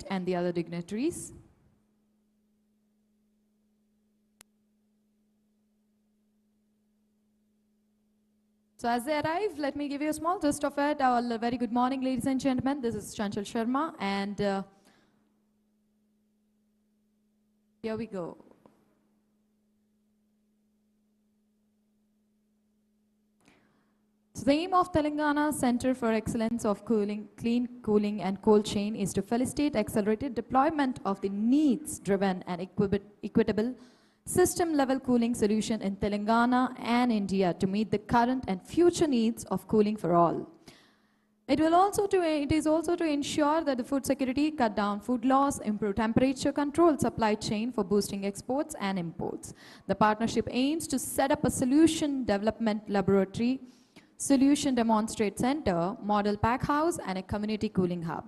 and the other dignitaries. So as they arrive, let me give you a small gist of it. Very good morning, ladies and gentlemen. This is Chanchal Sharma, and here we go. So the aim of Telangana Center for Excellence of Clean Cooling and Cold Chain is to facilitate accelerated deployment of the needs-driven and equitable system-level cooling solution in Telangana and India to meet the current and future needs of cooling for all. It is also to ensure that the food security, cut down food loss, improve temperature control, supply chain for boosting exports and imports. The partnership aims to set up a solution development laboratory, solution demonstrate center, model pack house, and a community cooling hub.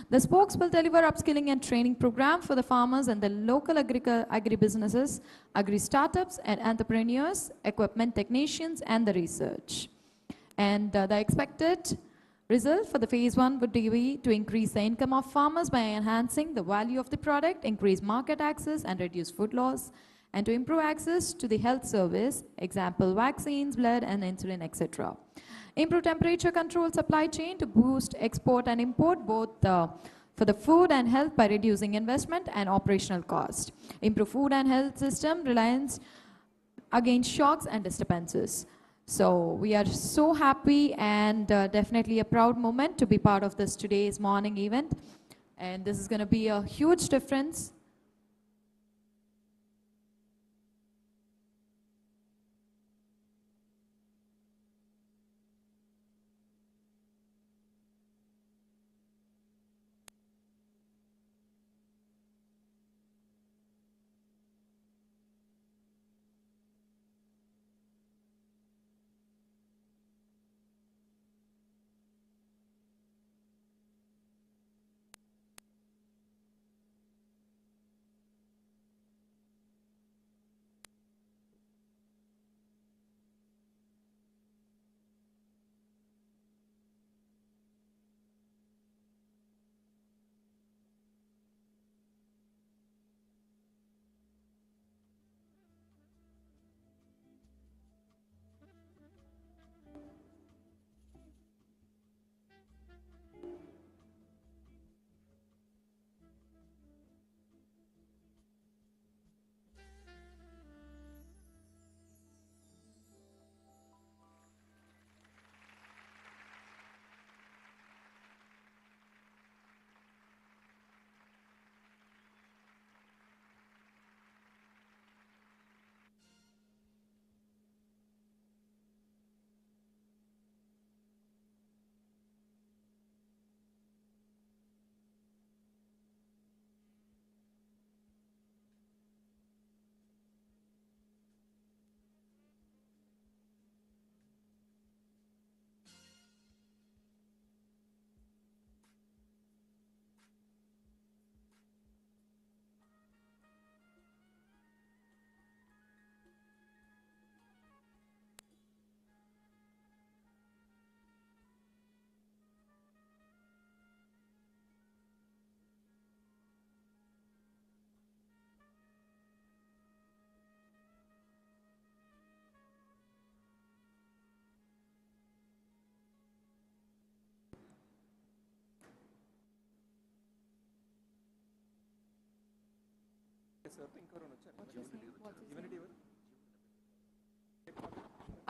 The spokes will deliver upskilling and training program for the farmers and the local agri-businesses, agri-startups and entrepreneurs, equipment technicians, and the research. And the expected result for the phase 1 would be to increase the income of farmers by enhancing the value of the product, increase market access, and reduce food loss, and to improve access to the health service, example vaccines, blood, and insulin, etc. Improve temperature control supply chain to boost export and import both for the food and health by reducing investment and operational cost. Improve food and health system reliance against shocks and disturbances. So we are so happy and definitely a proud moment to be part of this today's morning event. And this is going to be a huge difference.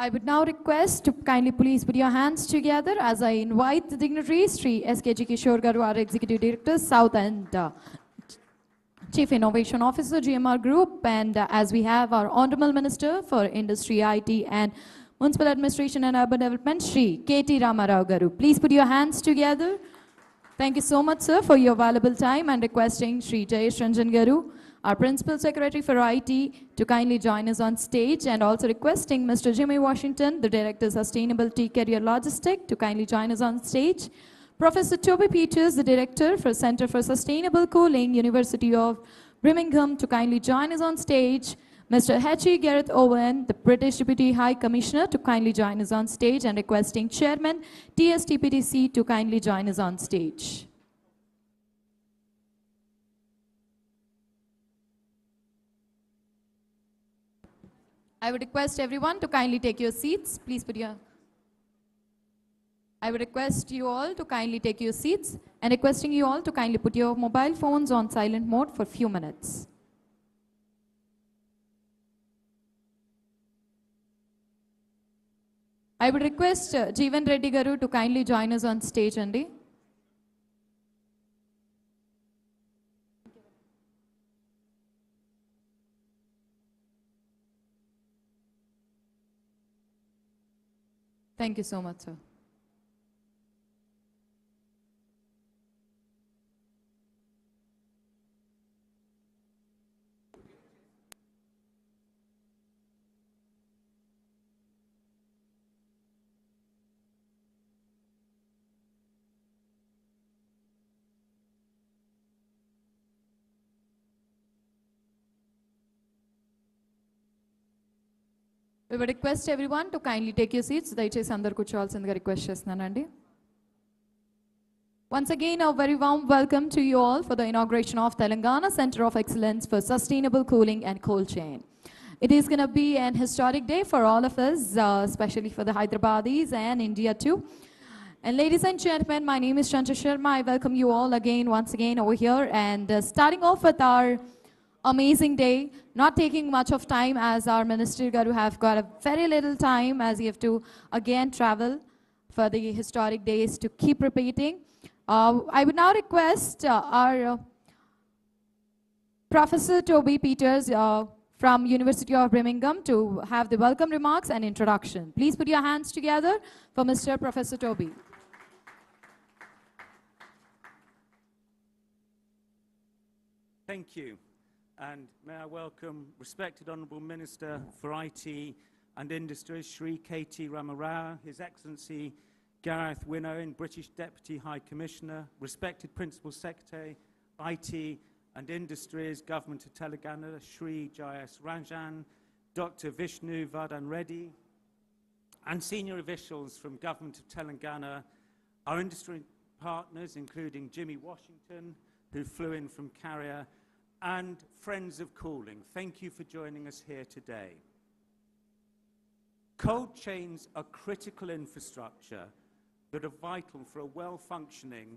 I would now request to kindly please put your hands together as I invite the dignitaries, Sri S.K.G. Kishore Garu, our Executive Director, South and Chief Innovation Officer, GMR Group, and as we have our Honorable Minister for Industry, IT and Municipal Administration and Urban Development, Sri K.T. Ramarao Garu. Please put your hands together. Thank you so much, sir, for your valuable time, and requesting Sri Jayesh Ranjan Garu, our Principal Secretary for IT, to kindly join us on stage, and also requesting Mr. Jimmy Washington, the Director Sustainability Career Logistics, to kindly join us on stage. Professor Toby Peters, the Director for Center for Sustainable Cooling, University of Birmingham, to kindly join us on stage. Mr. H.E. Gareth Owen, the British Deputy High Commissioner, to kindly join us on stage, and requesting Chairman TSTPTC to kindly join us on stage. I would request everyone to kindly take your seats. Please put your... I would request you all to kindly take your seats and requesting you all to kindly put your mobile phones on silent mode for a few minutes. I would request Jeevan Reddy Garu to kindly join us on stage, Andy. Thank you so much, sir. We would request everyone to kindly take your seats. దయచేసి అందరు కూర్చోవాల్సిందిగా request చేస్తున్నానండి. Once again, a very warm welcome to you all for the inauguration of Telangana Center of Excellence for Sustainable Cooling and Cold Chain. It is going to be an historic day for all of us, especially for the Hyderabadis and India too. And ladies and gentlemen, my name is Chancha Sharma. I welcome you all once again over here, and starting off with our amazing day, not taking much of time as our Minister Garu have got a very little time as you have to again travel for the historic days to keep repeating. I would now request our Professor Toby Peters from University of Birmingham to have the welcome remarks and introduction. Please put your hands together for Mr. Professor Toby. Thank you. And may I welcome respected Honourable Minister for IT and Industries, Shri KT Ramarao, His Excellency Gareth Winnow, British Deputy High Commissioner, respected Principal Secretary, IT and Industries, Government of Telangana, Shri J.S. Ranjan, Dr. Vishnu Vardhan Reddy, and senior officials from Government of Telangana, our industry partners, including Jimmy Washington, who flew in from Carrier, and friends of cooling. Thank you for joining us here today. Cold chains are critical infrastructure that are vital for a well-functioning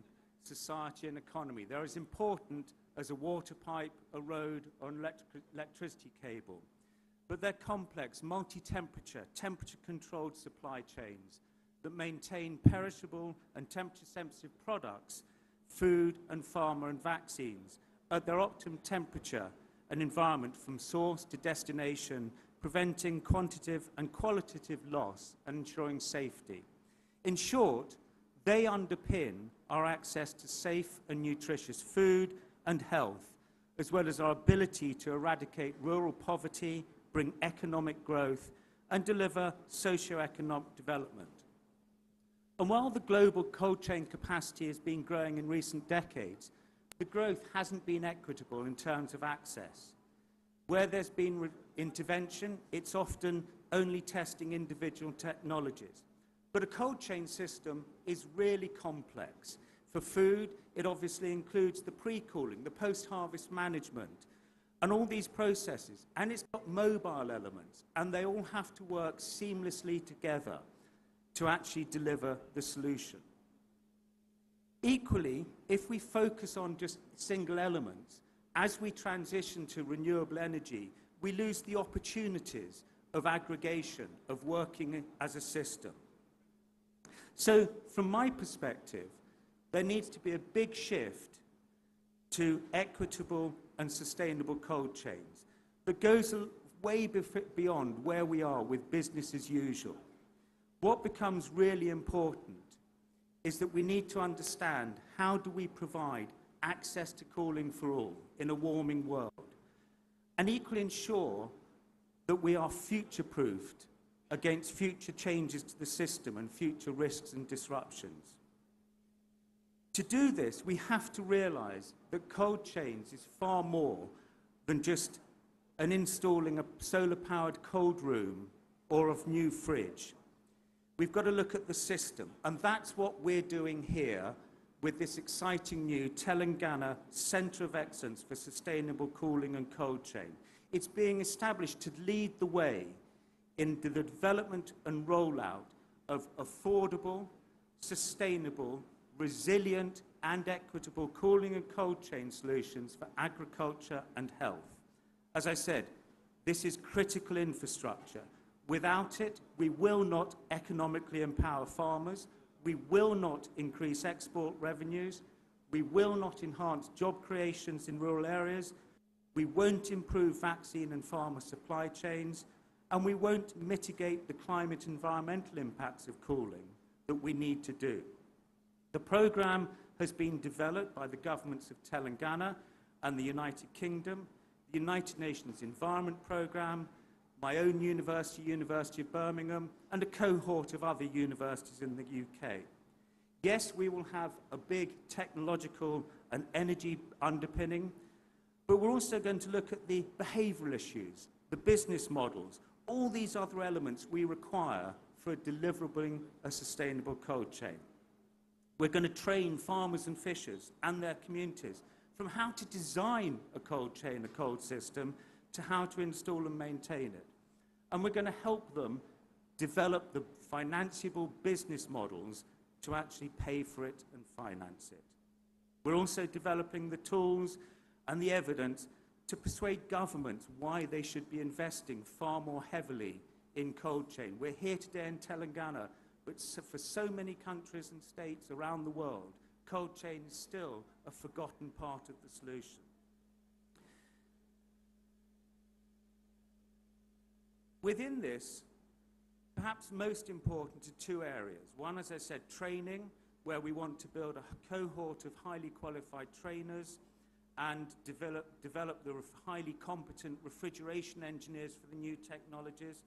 society and economy. They're as important as a water pipe, a road, or an electricity cable. But they're complex, multi-temperature, temperature-controlled supply chains that maintain perishable and temperature-sensitive products, food and pharma and vaccines, at their optimum temperature and environment from source to destination, preventing quantitative and qualitative loss and ensuring safety. In short, they underpin our access to safe and nutritious food and health, as well as our ability to eradicate rural poverty, bring economic growth, and deliver socio-economic development. And while the global cold chain capacity has been growing in recent decades, the growth hasn't been equitable in terms of access. Where there's been intervention, it's often only testing individual technologies. But a cold chain system is really complex. For food, it obviously includes the pre-cooling, the post-harvest management, and all these processes. And it's got mobile elements, and they all have to work seamlessly together to actually deliver the solution. Equally, if we focus on just single elements, as we transition to renewable energy, we lose the opportunities of aggregation, of working as a system. So, from my perspective, there needs to be a big shift to equitable and sustainable cold chains that goes way beyond where we are with business as usual. What becomes really important is that we need to understand how do we provide access to cooling for all in a warming world, and equally ensure that we are future-proofed against future changes to the system and future risks and disruptions. To do this, we have to realize that cold chains is far more than just installing a solar-powered cold room or a new fridge. We've got to look at the system, and that's what we're doing here with this exciting new Telangana Center of Excellence for Sustainable Cooling and Cold Chain. It's being established to lead the way in the development and rollout of affordable, sustainable, resilient and equitable cooling and cold chain solutions for agriculture and health. As I said, this is critical infrastructure. Without it, we will not economically empower farmers, we will not increase export revenues, we will not enhance job creations in rural areas, we won't improve vaccine and pharma supply chains, and we won't mitigate the climate and environmental impacts of cooling that we need to do. The programme has been developed by the governments of Telangana and the United Kingdom, the United Nations Environment Programme, my own university, University of Birmingham, and a cohort of other universities in the UK. Yes, we will have a big technological and energy underpinning, but we're also going to look at the behavioural issues, the business models, all these other elements we require for delivering a sustainable cold chain. We're going to train farmers and fishers and their communities from how to design a cold chain, a cold system, to how to install and maintain it. And we're going to help them develop the financeable business models to actually pay for it and finance it. We're also developing the tools and the evidence to persuade governments why they should be investing far more heavily in cold chain. We're here today in Telangana, but for so many countries and states around the world, cold chain is still a forgotten part of the solution. Within this, perhaps most important are two areas. One, as I said, training, where we want to build a cohort of highly qualified trainers and develop the highly competent refrigeration engineers for the new technologies.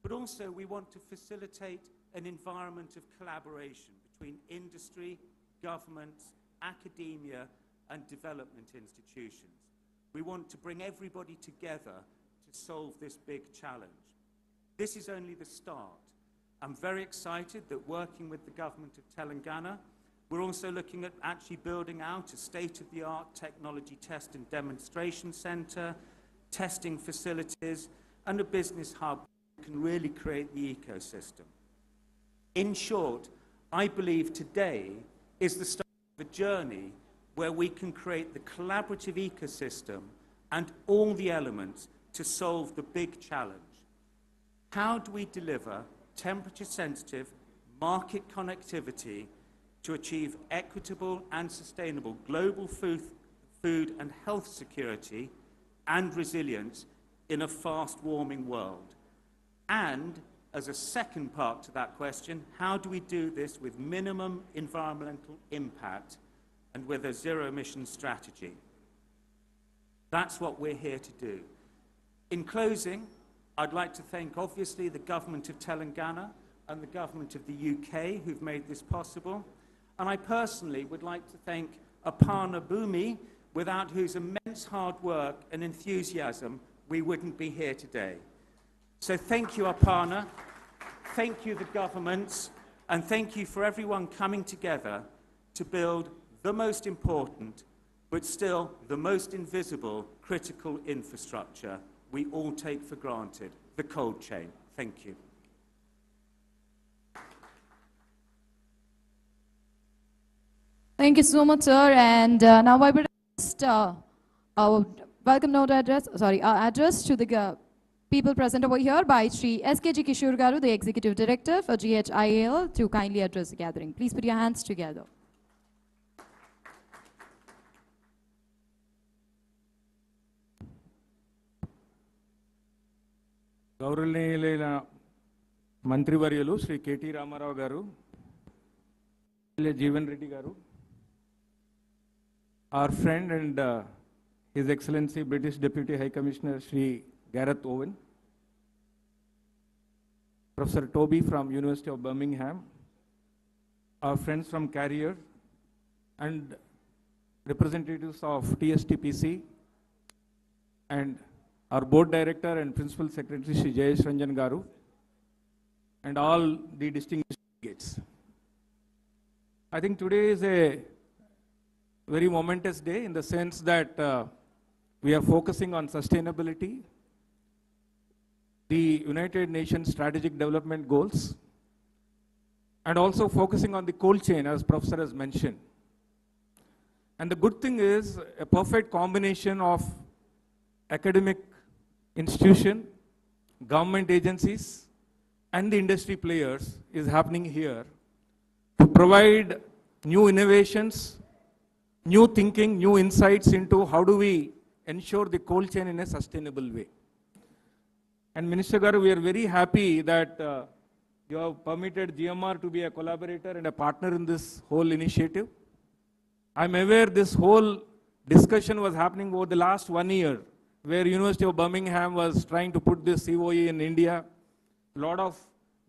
But also we want to facilitate an environment of collaboration between industry, governments, academia, and development institutions. We want to bring everybody together to solve this big challenge. This is only the start. I'm very excited that working with the government of Telangana, we're also looking at actually building out a state-of-the-art technology test and demonstration center, testing facilities, and a business hub that can really create the ecosystem. In short, I believe today is the start of a journey where we can create the collaborative ecosystem and all the elements to solve the big challenge. How do we deliver temperature-sensitive market connectivity to achieve equitable and sustainable global food and health security and resilience in a fast-warming world? And, as a second part to that question, how do we do this with minimum environmental impact and with a zero-emission strategy? That's what we're here to do. In closing, I'd like to thank, obviously, the government of Telangana and the government of the UK who've made this possible. And I personally would like to thank Aparna Bhumi, without whose immense hard work and enthusiasm we wouldn't be here today. So thank you, Aparna. Thank you, the governments. And thank you for everyone coming together to build the most important, but still the most invisible critical infrastructure we all take for granted, the cold chain. Thank you. Thank you so much, sir. And now I would just our welcome note address, our address to the people present over here by Sri S.K.G. Kishore Garu, the Executive Director for GHIAL, to kindly address the gathering. Please put your hands together. గౌరవనీయులైన మంత్రివర్యులు Shri KT Ramarao గారు, జీవన్ రెడ్డి గారు, our friend and His Excellency British Deputy High Commissioner Sri Gareth Owen, Professor Toby from University of Birmingham, our friends from Carrier, and representatives of TSTPC, and our board director and principal secretary Sri Jayesh Ranjan Garu, and all the distinguished delegates. I think today is a very momentous day in the sense that we are focusing on sustainability. the United Nations Strategic Development Goals, and also focusing on the cold chain, as Professor has mentioned. And the good thing is a perfect combination of academic institution, government agencies, and the industry players is happening here to provide new innovations, new thinking, new insights into how do we ensure the cold chain in a sustainable way. And Minister Garu, we are very happy that you have permitted GMR to be a collaborator and a partner in this whole initiative. I'm aware this whole discussion was happening over the last 1 year, where University of Birmingham was trying to put this COE in India. A lot of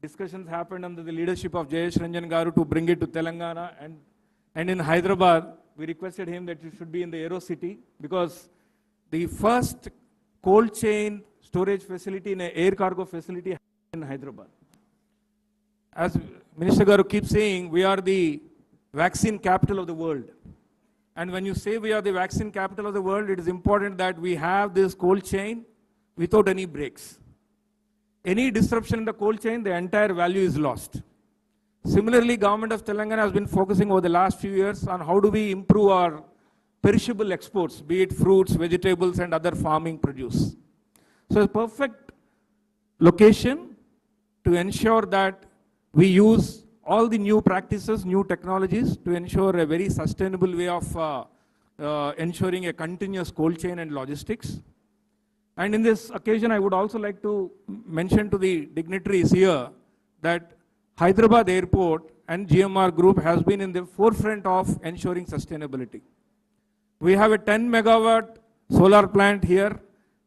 discussions happened under the leadership of Jayesh Ranjan Garu to bring it to Telangana, and in Hyderabad, we requested him that it should be in the Aero City, because the first cold chain storage facility in an air cargo facility in Hyderabad. As Minister Garu keeps saying, we are the vaccine capital of the world. And when you say we are the vaccine capital of the world, it is important that we have this cold chain without any breaks. Any disruption in the cold chain, the entire value is lost. Similarly, Government of Telangana has been focusing over the last few years on how do we improve our perishable exports, be it fruits, vegetables, and other farming produce. So it's a perfect location to ensure that we use all the new practices, new technologies to ensure a very sustainable way of ensuring a continuous cold chain and logistics. And in this occasion, I would also like to mention to the dignitaries here that Hyderabad Airport and GMR Group has been in the forefront of ensuring sustainability. We have a 10 megawatt solar plant here,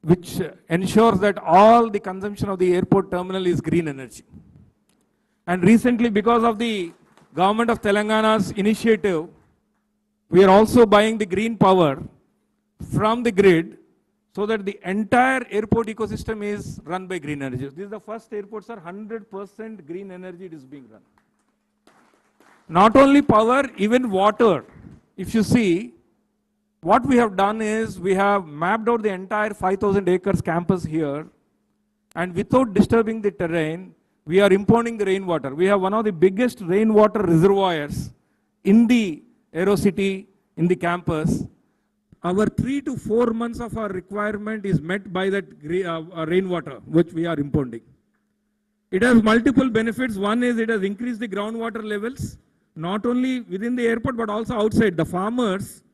which ensures that all the consumption of the airport terminal is green energy. And recently, because of the Government of Telangana's initiative, we are also buying the green power from the grid so that the entire airport ecosystem is run by green energy. This is the first airport, sir, 100% green energy is being run. Not only power, even water. If you see, what we have done is we have mapped out the entire 5,000 acres campus here, and without disturbing the terrain, we are impounding the rainwater. We have one of the biggest rainwater reservoirs in the Aero City, in the campus. Our 3 to 4 months of our requirement is met by that rainwater, which we are impounding. It has multiple benefits. One is it has increased the groundwater levels, not only within the airport, but also outside. The farmers,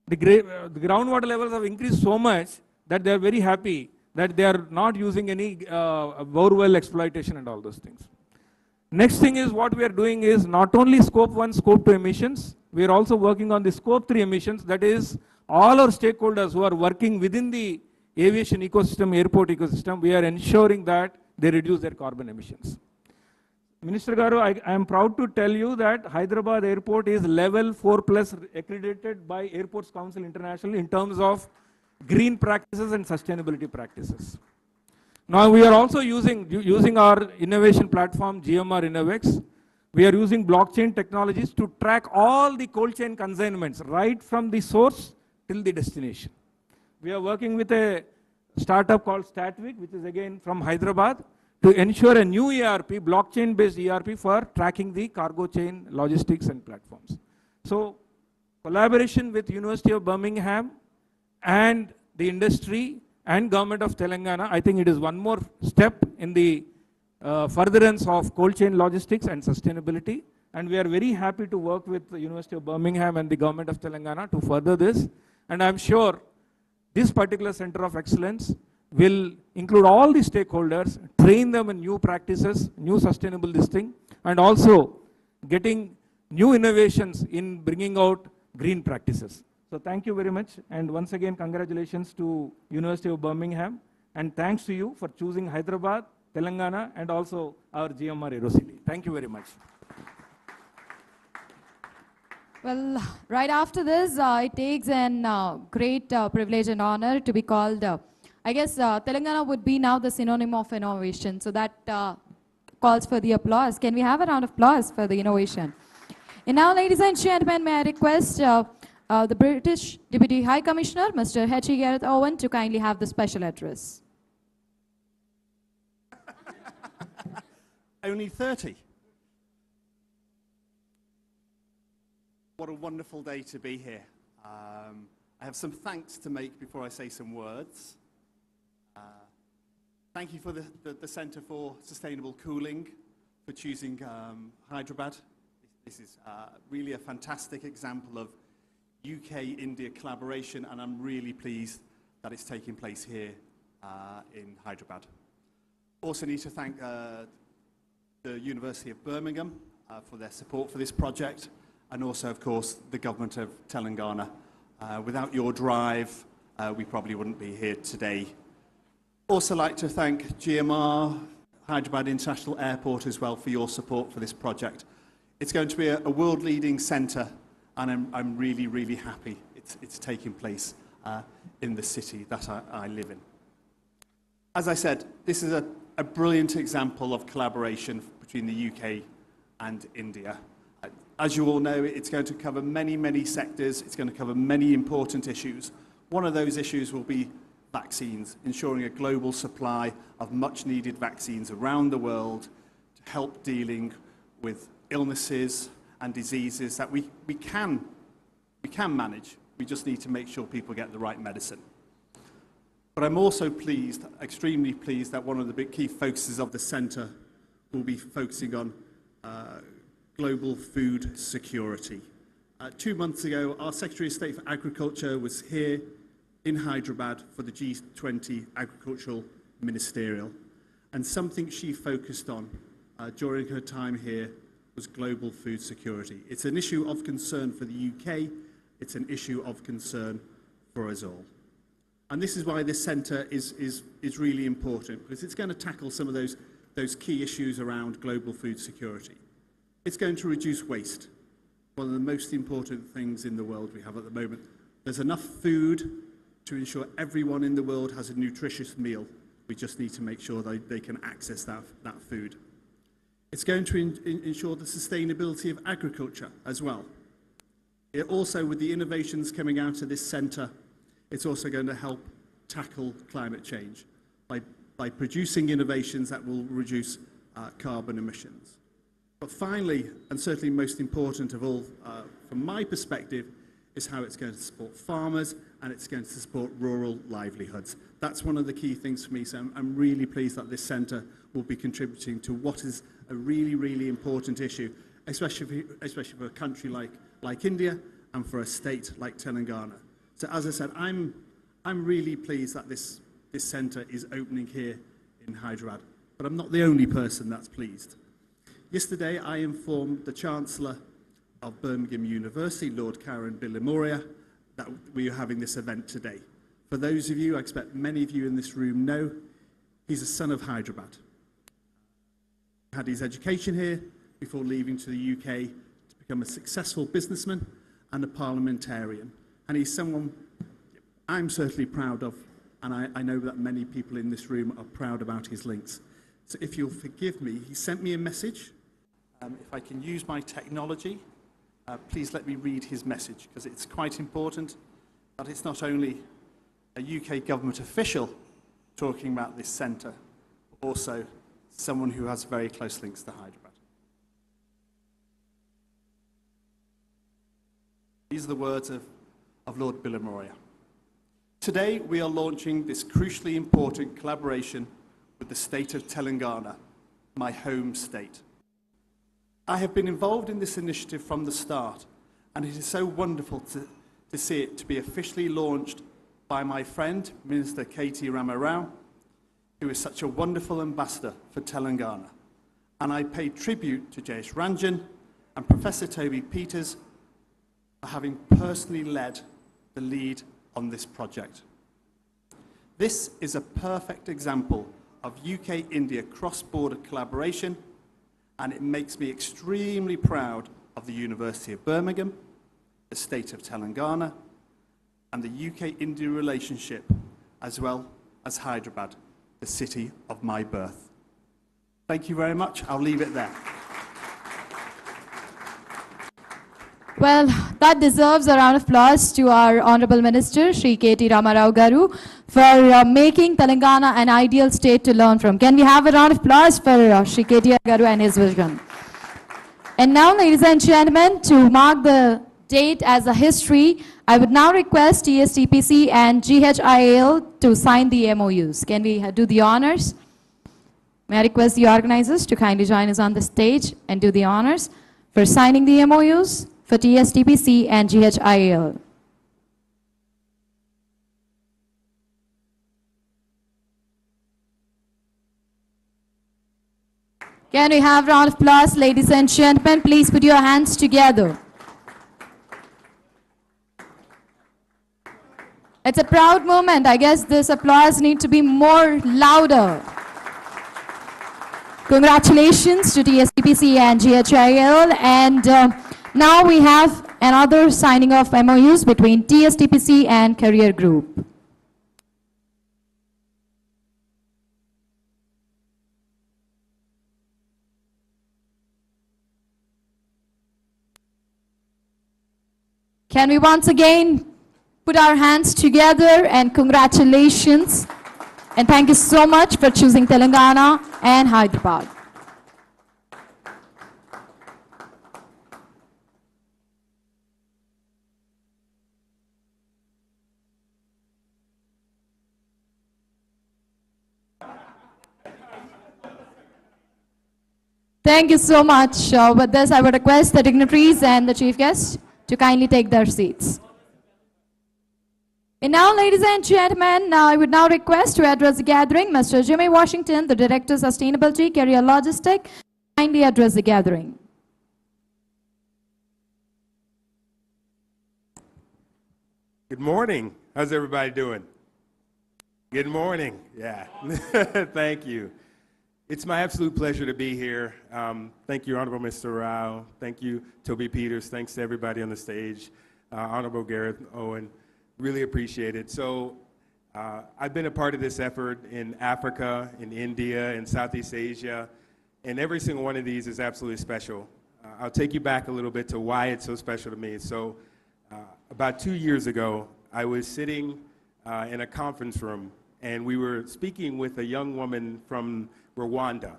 the groundwater levels have increased so much that they are very happy that they are not using any borewell exploitation and all those things. Next thing is what we are doing is not only scope 1, scope 2 emissions, we are also working on the scope 3 emissions, that is all our stakeholders who are working within the aviation ecosystem, airport ecosystem, we are ensuring that they reduce their carbon emissions. Minister Garu, I am proud to tell you that Hyderabad Airport is level 4 plus accredited by Airports Council International in terms of green practices and sustainability practices. Now we are also using our innovation platform GMR Innovex. We are using blockchain technologies to track all the cold chain consignments right from the source till the destination. We are working with a startup called Statvic, which is again from Hyderabad, to ensure a new ERP, blockchain based ERP for tracking the cargo chain logistics and platforms. So collaboration with University of Birmingham and the industry and Government of Telangana, I think it is one more step in the furtherance of cold chain logistics and sustainability. And we are very happy to work with the University of Birmingham and the Government of Telangana to further this. And I'm sure this particular Center of Excellence will include all the stakeholders, train them in new practices, new sustainable this thing, and also getting new innovations in bringing out green practices. So thank you very much, and once again congratulations to University of Birmingham, and thanks to you for choosing Hyderabad, Telangana, and also our GMR Aero City. Thank you very much. Well, right after this, it takes an great privilege and honor to be called, I guess Telangana would be now the synonym of innovation. So that calls for the applause. Can we have a round of applause for the innovation? And now, ladies and gentlemen, may I request the British Deputy High Commissioner, Mr. H.E. Gareth Owen, to kindly have the special address. only 30. What a wonderful day to be here. I have some thanks to make before I say some words. Thank you for the Centre for Sustainable Cooling for choosing Hyderabad. This is really a fantastic example of UK-India collaboration, and I'm really pleased that it's taking place here in Hyderabad. Also need to thank the University of Birmingham for their support for this project, and also, of course, the government of Telangana. Without your drive, we probably wouldn't be here today. Also like to thank GMR, Hyderabad International Airport as well, for your support for this project. It's going to be a world-leading centre, and I'm really, really happy it's taking place in the city that I live in. As I said, this is a brilliant example of collaboration between the UK and India. As you all know, it's going to cover many, many sectors. It's going to cover many important issues. One of those issues will be vaccines, ensuring a global supply of much-needed vaccines around the world to help dealing with illnesses and diseases that we can manage. We just need to make sure people get the right medicine. But I'm also pleased, extremely pleased, that one of the big key focuses of the centre will be focusing on global food security. 2 months ago, our Secretary of State for Agriculture was here in Hyderabad for the G20 Agricultural Ministerial, and something she focused on during her time here was global food security. It's an issue of concern for the UK, it's an issue of concern for us all. And this is why this centre is really important, because it's going to tackle some of those key issues around global food security. It's going to reduce waste, one of the most important things in the world we have at the moment. There's enough food to ensure everyone in the world has a nutritious meal. We just need to make sure they can access that food. It's going to ensure the sustainability of agriculture as well. It also, with the innovations coming out of this centre, it's also going to help tackle climate change by producing innovations that will reduce carbon emissions. But finally, and certainly most important of all, from my perspective, is how it's going to support farmers and it's going to support rural livelihoods. That's one of the key things for me, so I'm really pleased that this centre will be contributing to what is a really, really important issue, especially for a country like India and for a state like Telangana. So as I said, I'm really pleased that this centre is opening here in Hyderabad, but I'm not the only person that's pleased. Yesterday, I informed the Chancellor of Birmingham University, Lord Karen Bilimoria, that we are having this event today. For those of you, I expect many of you in this room know, he's a son of Hyderabad. He had his education here before leaving to the UK to become a successful businessman and a parliamentarian. And he's someone I'm certainly proud of, and I know that many people in this room are proud about his links. So if you'll forgive me, he sent me a message. If I can use my technology, please let me read his message, because it's quite important that it's not only a UK government official talking about this centre, but also someone who has very close links to Hyderabad. These are the words of Lord Bilimoria. Today, we are launching this crucially important collaboration with the state of Telangana, my home state. I have been involved in this initiative from the start, and it is so wonderful to see it to be officially launched by my friend, Minister KTR, who is such a wonderful ambassador for Telangana. And I pay tribute to Jayesh Ranjan and Professor Toby Peters for having personally led the lead on this project. This is a perfect example of UK-India cross-border collaboration, and it makes me extremely proud of the University of Birmingham, the state of Telangana, and the UK-India relationship, as well as Hyderabad, the city of my birth. Thank you very much. I'll leave it there. Well, that deserves a round of applause to our Honorable Minister, Shri K.T. Ramarao Garu, for making Telangana an ideal state to learn from. Can we have a round of applause for Shri K.T. Garu and his vision? And now, ladies and gentlemen, to mark the date as a history, I would now request TSTPC and GHIAL to sign the MOUs. Can we do the honors? May I request the organizers to kindly join us on the stage and do the honors for signing the MOUs for TSTPC and GHIAL. Can we have a round of applause, ladies and gentlemen? Please put your hands together. It's a proud moment. I guess this applause needs to be more louder. Congratulations to TSTPC and GHIL. And now we have another signing of MOUs between TSTPC and Career Group. Can we once again put our hands together and congratulations. And thank you so much for choosing Telangana and Hyderabad. Thank you so much. With this, I would request the dignitaries and the chief guests to kindly take their seats. And now, ladies and gentlemen, I would now request to address the gathering Mr. Jimmy Washington, the Director of Sustainability, Career Logistics, kindly address the gathering. Good morning. How's everybody doing? Good morning. Yeah. Thank you. It's my absolute pleasure to be here. Thank you, Honorable Mr. Rao. Thank you, Toby Peters. Thanks to everybody on the stage. Honorable Gareth Owen. Really appreciate it. So I've been a part of this effort in Africa, in India, in Southeast Asia, and every single one of these is absolutely special. I'll take you back a little bit to why it's so special to me. So about 2 years ago, I was sitting in a conference room, and we were speaking with a young woman from Rwanda.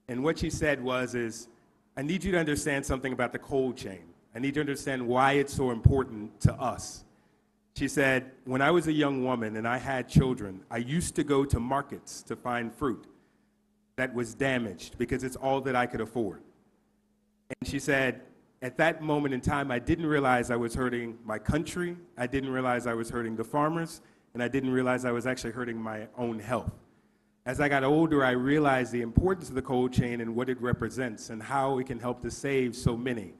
And what she said was, I need you to understand something about the cold chain. I need you to understand why it's so important to us. She said, when I was a young woman and I had children, I used to go to markets to find fruit that was damaged because it's all that I could afford. And she said, at that moment in time, I didn't realize I was hurting my country, I didn't realize I was hurting the farmers, and I didn't realize I was actually hurting my own health. As I got older, I realized the importance of the cold chain and what it represents and how it can help to save so many.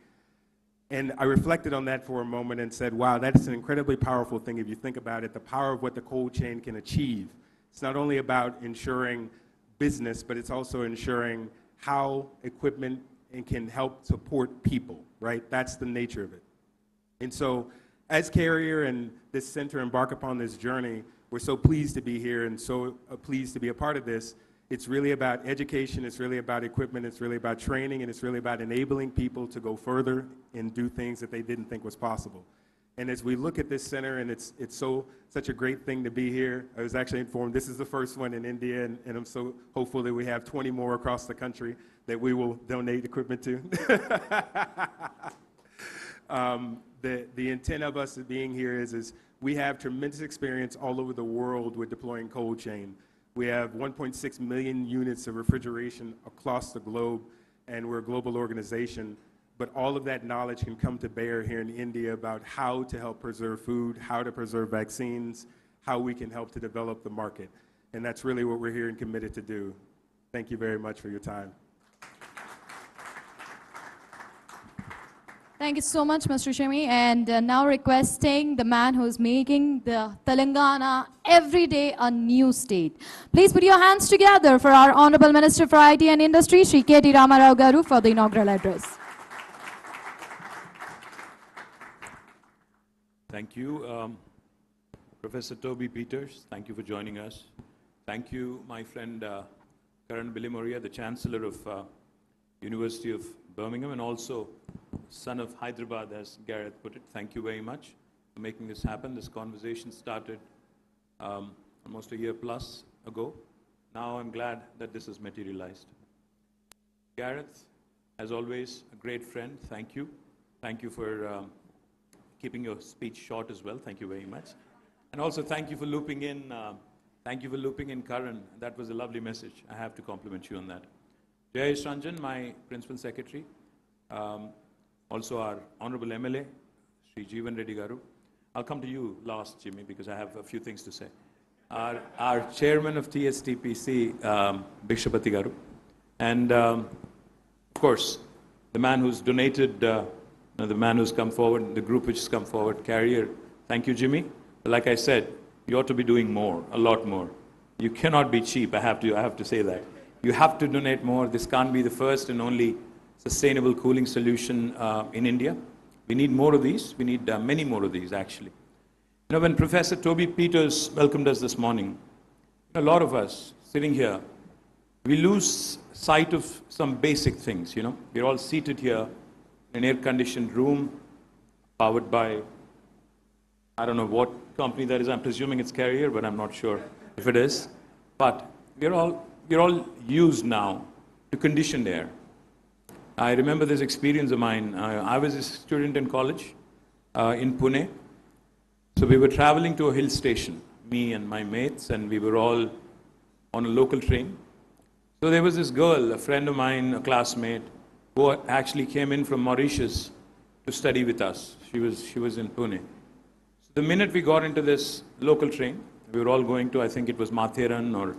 And I reflected on that for a moment and said, wow, that's an incredibly powerful thing if you think about it, the power of what the cold chain can achieve. It's not only about ensuring business, but it's also ensuring how equipment can help support people, right? That's the nature of it. And so as Carrier and this center embark upon this journey, we're so pleased to be here and so pleased to be a part of this. It's really about education, it's really about equipment, it's really about training, and it's really about enabling people to go further and do things that they didn't think was possible. And as we look at this center, and it's such a great thing to be here, I was actually informed this is the first one in India, and I'm so hopeful that we have 20 more across the country that we will donate equipment to. The intent of us being here is we have tremendous experience all over the world with deploying cold chain. We have 1.6 million units of refrigeration across the globe, and we're a global organization. But all of that knowledge can come to bear here in India about how to help preserve food, how to preserve vaccines, how we can help to develop the market. And that's really what we're here and committed to do. Thank you very much for your time. Thank you so much, Mr. Shimi. And now requesting the man who's making the Telangana every day a new state. Please put your hands together for our Honorable Minister for IT and Industry, Shri K.T. Ramarao Garu, for the inaugural address. Thank you. Professor Toby Peters, thank you for joining us. Thank you, my friend Karan Bilimoria, the Chancellor of University of Birmingham, and also son of Hyderabad, as Gareth put it. Thank you very much for making this happen. This conversation started almost a year plus ago. Now I'm glad that this has materialized. Gareth, as always, a great friend. Thank you. Thank you for keeping your speech short as well. Thank you very much. And also thank you for looping in. Thank you for looping in Karan. That was a lovely message. I have to compliment you on that. Jayesh Ranjan, my principal secretary. Also our honorable MLA, Sri Jeevan Reddy Garu. I'll come to you last, Jimmy, because I have a few things to say. Our chairman of TSTPC, Bhikshapati Garu. And of course, the man who's donated, the man who's come forward, the group which has come forward, Carrier. Thank you, Jimmy. But like I said, you ought to be doing more, a lot more. You cannot be cheap, I have to say that. You have to donate more. This can't be the first and only sustainable cooling solution in India. We need more of these. We need many more of these, actually. You know, when Professor Toby Peters welcomed us this morning, a lot of us sitting here, we lose sight of some basic things, you know. We're all seated here in an air-conditioned room, powered by, I don't know what company that is. I'm presuming it's Carrier, but I'm not sure if it is. But we're all used now to conditioned air. I remember this experience of mine. I was a student in college in Pune. So we were traveling to a hill station, me and my mates, and we were all on a local train. So there was this girl, a friend of mine, a classmate, who actually came in from Mauritius to study with us. She was in Pune. So the minute we got into this local train, we were all going to, I think it was Matheran or,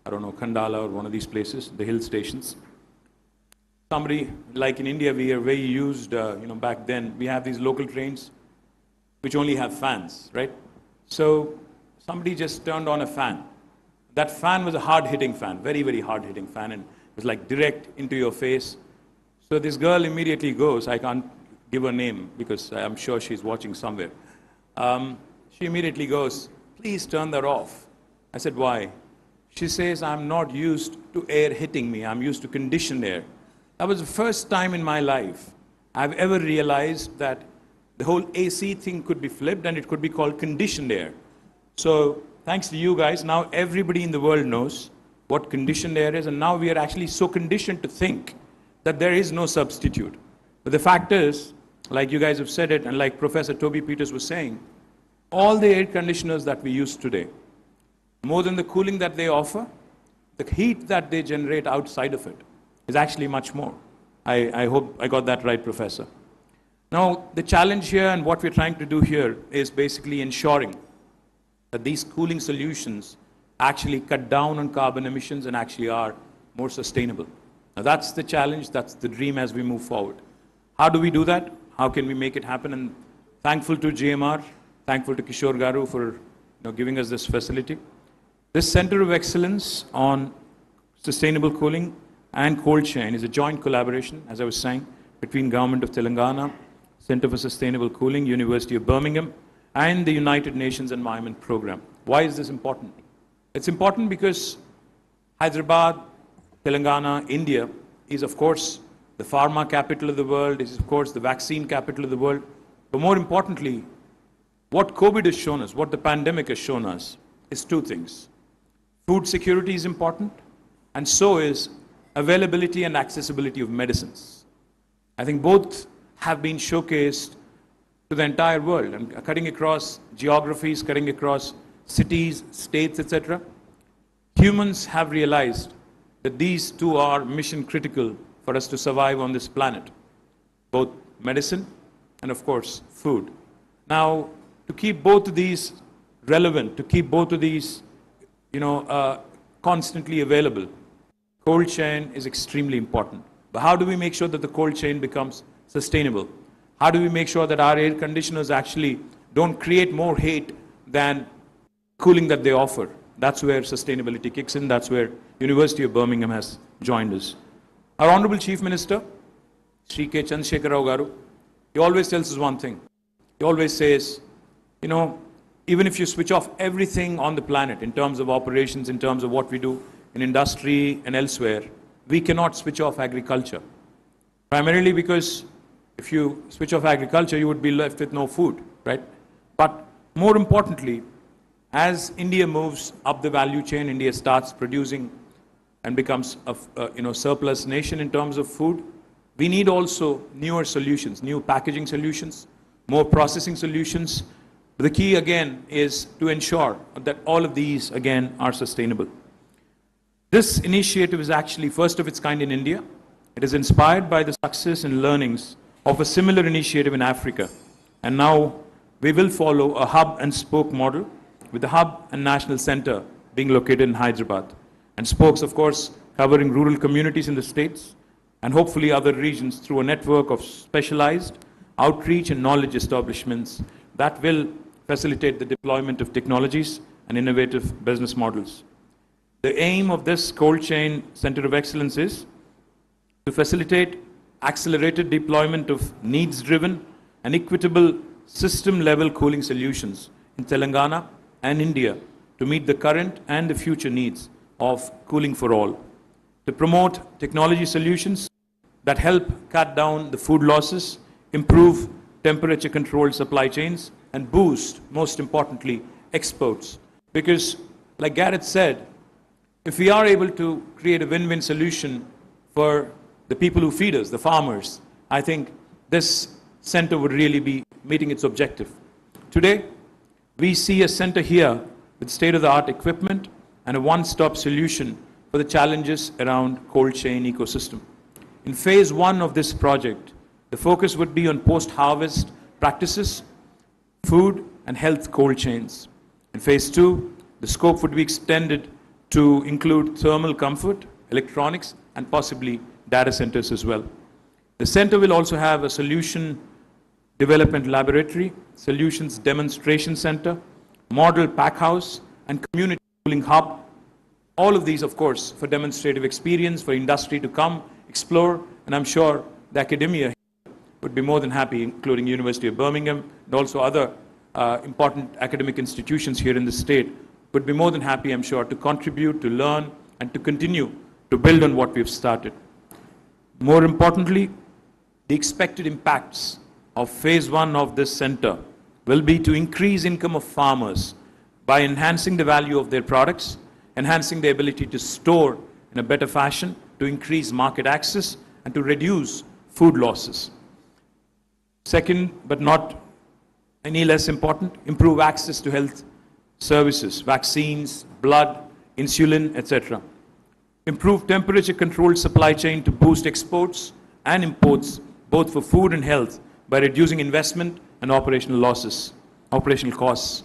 I don't know, Khandala or one of these places, the hill stations. Somebody, like in India, we are very used, back then, we have these local trains which only have fans, right? So somebody just turned on a fan. That fan was a hard-hitting fan, very, very hard-hitting fan, and it was like direct into your face. So this girl immediately goes, I can't give her name because I'm sure she's watching somewhere. She immediately goes, please turn that off. I said, why? She says, I'm not used to air hitting me, I'm used to conditioned air. That was the first time in my life I've ever realized that the whole AC thing could be flipped and it could be called conditioned air. So thanks to you guys, now everybody in the world knows what conditioned air is, and now we are actually so conditioned to think that there is no substitute. But the fact is, like you guys have said it, and like Professor Toby Peters was saying, all the air conditioners that we use today, more than the cooling that they offer, the heat that they generate outside of it is actually much more. I hope I got that right, Professor. Now, the challenge here and what we're trying to do here is basically ensuring that these cooling solutions actually cut down on carbon emissions and actually are more sustainable. Now, that's the challenge, that's the dream as we move forward. How do we do that? How can we make it happen? And thankful to GMR, thankful to Kishore Garu for giving us this facility. This Center of Excellence on Sustainable Cooling and Cold Chain is a joint collaboration, as I was saying, between Government of Telangana, Center for Sustainable Cooling, University of Birmingham, and the United Nations Environment Program. Why is this important? It's important because Hyderabad, Telangana, India is, of course, the pharma capital of the world, is, of course, the vaccine capital of the world. But more importantly, what COVID has shown us, what the pandemic has shown us, is two things. Food security is important, and so is availability and accessibility of medicines. I think both have been showcased to the entire world, and cutting across geographies, cutting across cities, states, etc. Humans have realized that these two are mission critical for us to survive on this planet, both medicine and, of course, food. Now, to keep both of these relevant, to keep both of these, constantly available, cold chain is extremely important. But how do we make sure that the cold chain becomes sustainable? How do we make sure that our air conditioners actually don't create more heat than cooling that they offer? That's where sustainability kicks in. That's where University of Birmingham has joined us. Our Honorable Chief Minister, Sri K. Chandrasekhar Rao Garu, he always tells us one thing. He always says, even if you switch off everything on the planet in terms of operations, in terms of what we do in industry and elsewhere, we cannot switch off agriculture. Primarily because If you switch off agriculture, you would be left with no food, right? But more importantly, as India moves up the value chain, India starts producing and becomes a surplus nation in terms of food, we need also newer solutions, new packaging solutions, more processing solutions. The key again is to ensure that all of these again are sustainable. This initiative is actually first of its kind in India. It is inspired by the success and learnings of a similar initiative in Africa. And now we will follow a hub and spoke model with the hub and national center being located in Hyderabad. And spokes, of course, covering rural communities in the states and hopefully other regions through a network of specialized outreach and knowledge establishments that will facilitate the deployment of technologies and innovative business models. The aim of this cold chain center of excellence is to facilitate accelerated deployment of needs-driven and equitable system-level cooling solutions in Telangana and India to meet the current and the future needs of cooling for all, to promote technology solutions that help cut down the food losses, improve temperature-controlled supply chains, and boost, most importantly, exports. Because, like Gareth said, if we are able to create a win-win solution for the people who feed us, the farmers, I think this center would really be meeting its objective. Today, we see a center here with state-of-the-art equipment and a one-stop solution for the challenges around cold chain ecosystem. In phase 1 of this project, the focus would be on post-harvest practices, food and health cold chains. In phase 2, the scope would be extended to include thermal comfort, electronics, and possibly data centers as well. The center will also have a solution development laboratory, solutions demonstration center, model pack house, and community cooling hub. All of these, of course, for demonstrative experience, for industry to come, explore, and I'm sure the academia would be more than happy, including University of Birmingham and also other important academic institutions here in the state, would be more than happy, I'm sure, to contribute, to learn, and to continue to build on what we've started. More importantly, the expected impacts of phase 1 of this center will be to increase income of farmers by enhancing the value of their products, enhancing the ability to store in a better fashion, to increase market access, and to reduce food losses. Second, but not any less important, improve access to health services, vaccines, blood, insulin, etc. Improve temperature-controlled supply chain to boost exports and imports, both for food and health, by reducing investment and operational costs.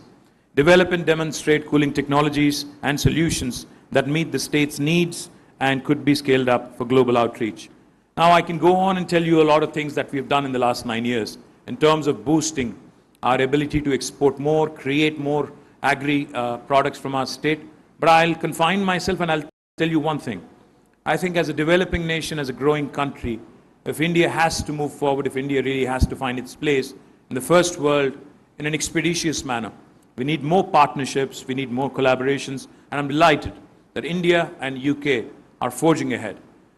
Develop and demonstrate cooling technologies and solutions that meet the state's needs and could be scaled up for global outreach. Now, I can go on and tell you a lot of things that we've done in the last 9 years in terms of boosting our ability to export more, create more agri products from our state. But I'll confine myself and I'll tell you one thing. I think as a developing nation, as a growing country, if India has to move forward, if India really has to find its place in the first world in an expeditious manner, we need more partnerships, we need more collaborations, and I'm delighted that India and UK are forging ahead.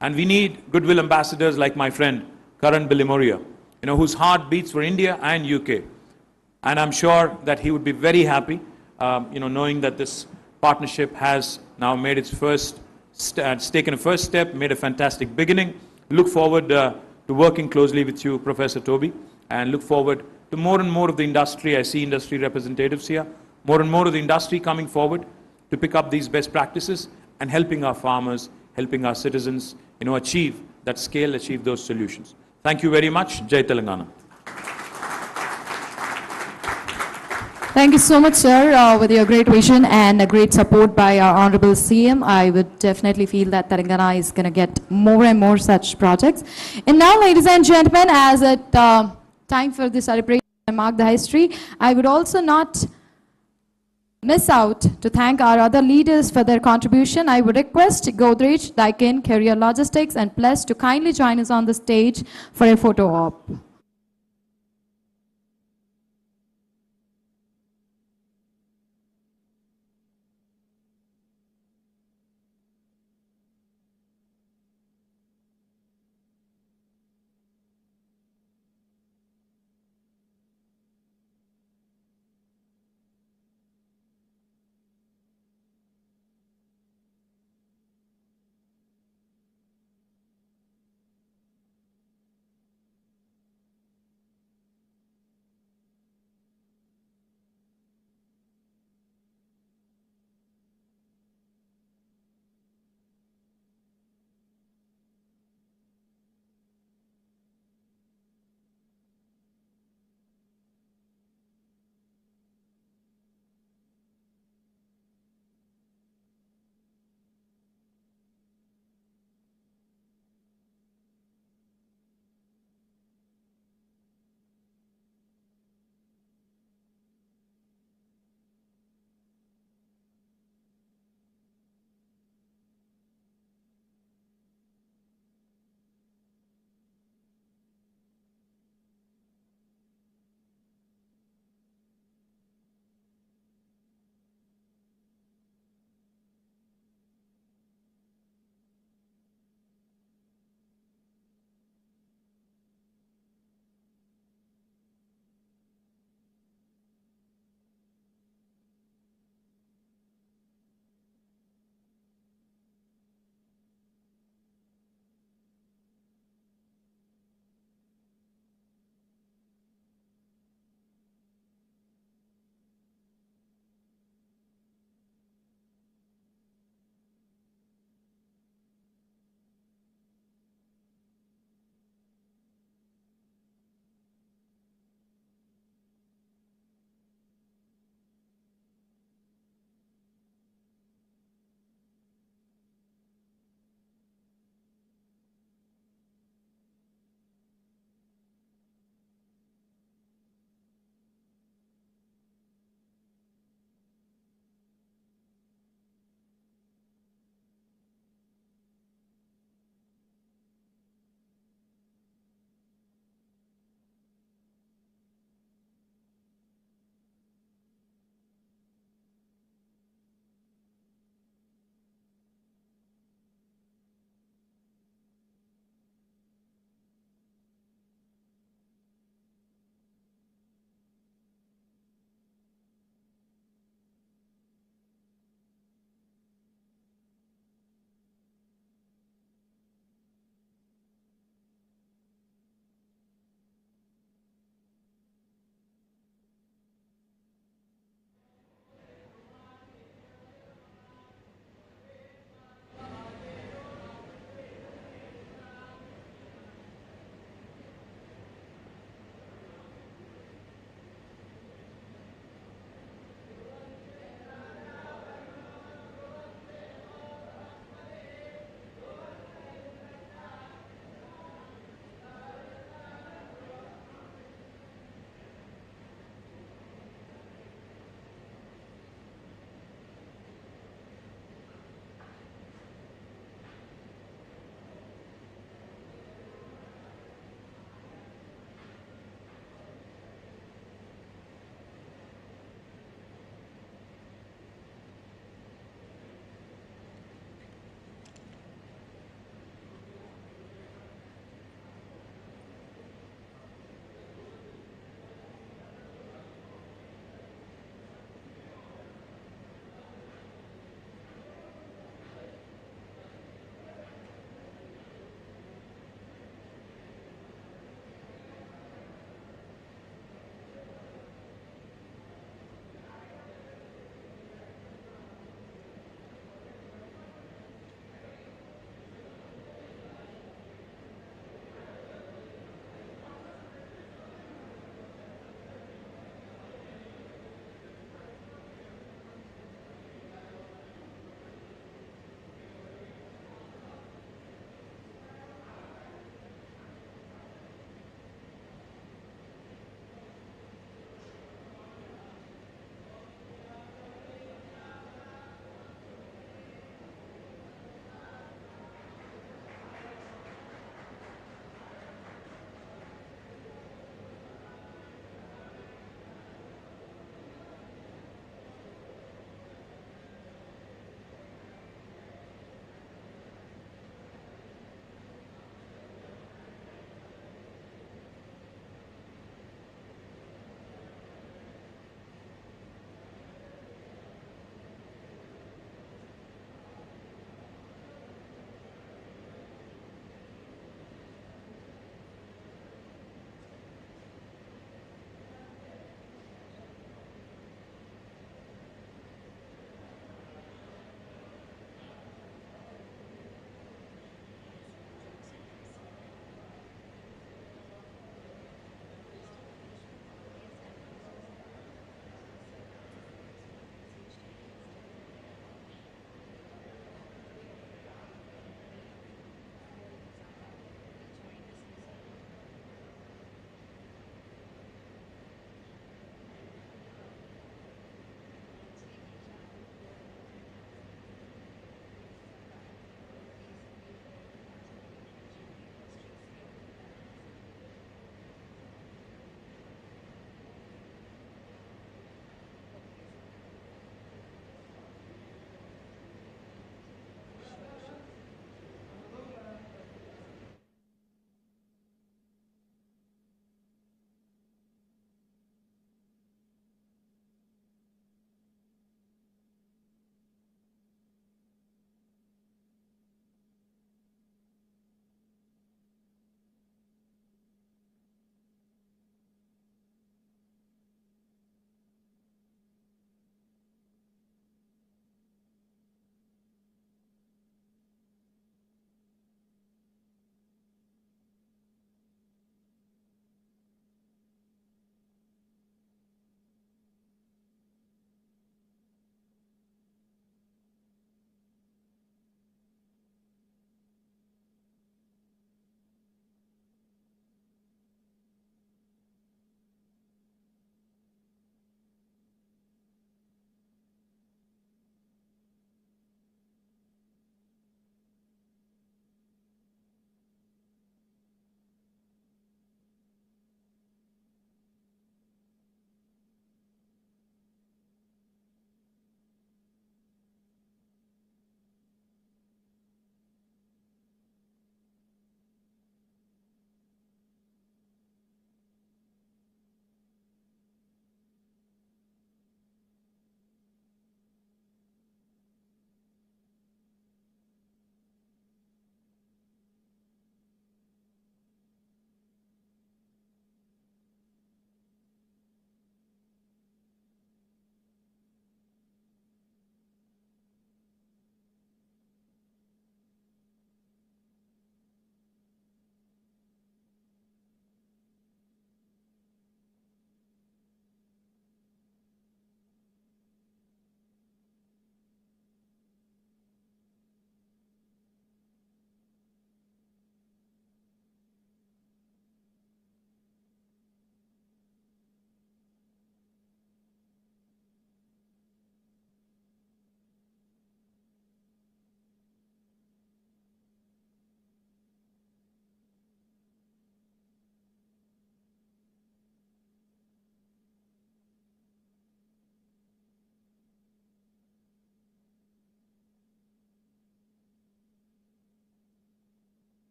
And we need goodwill ambassadors like my friend, Karan Bilimoria, whose heart beats for India and UK. And I'm sure that he would be very happy, knowing that this partnership has now made its it's taken a first step, made a fantastic beginning. Look forward to working closely with you, Professor Toby, and look forward to more and more of the industry. I see industry representatives here, more and more of the industry coming forward to pick up these best practices and helping our farmers, helping our citizens, achieve that scale, achieve those solutions. Thank you very much. Jai Telangana. Thank you so much, sir, with your great vision and a great support by our Honorable CM. I would definitely feel that Telangana is going to get more and more such projects. And now, ladies and gentlemen, as it time for the celebration and mark the history, I would also not miss out to thank our other leaders for their contribution. I would request Godrej, Daikin, Career Logistics, and Plus to kindly join us on the stage for a photo op.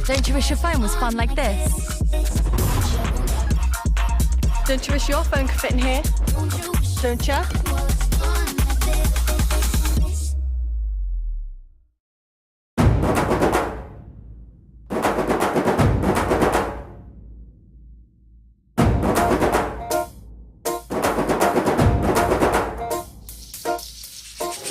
Don't you wish your phone was fun like this? Don't you wish your phone could fit in here? Don't you?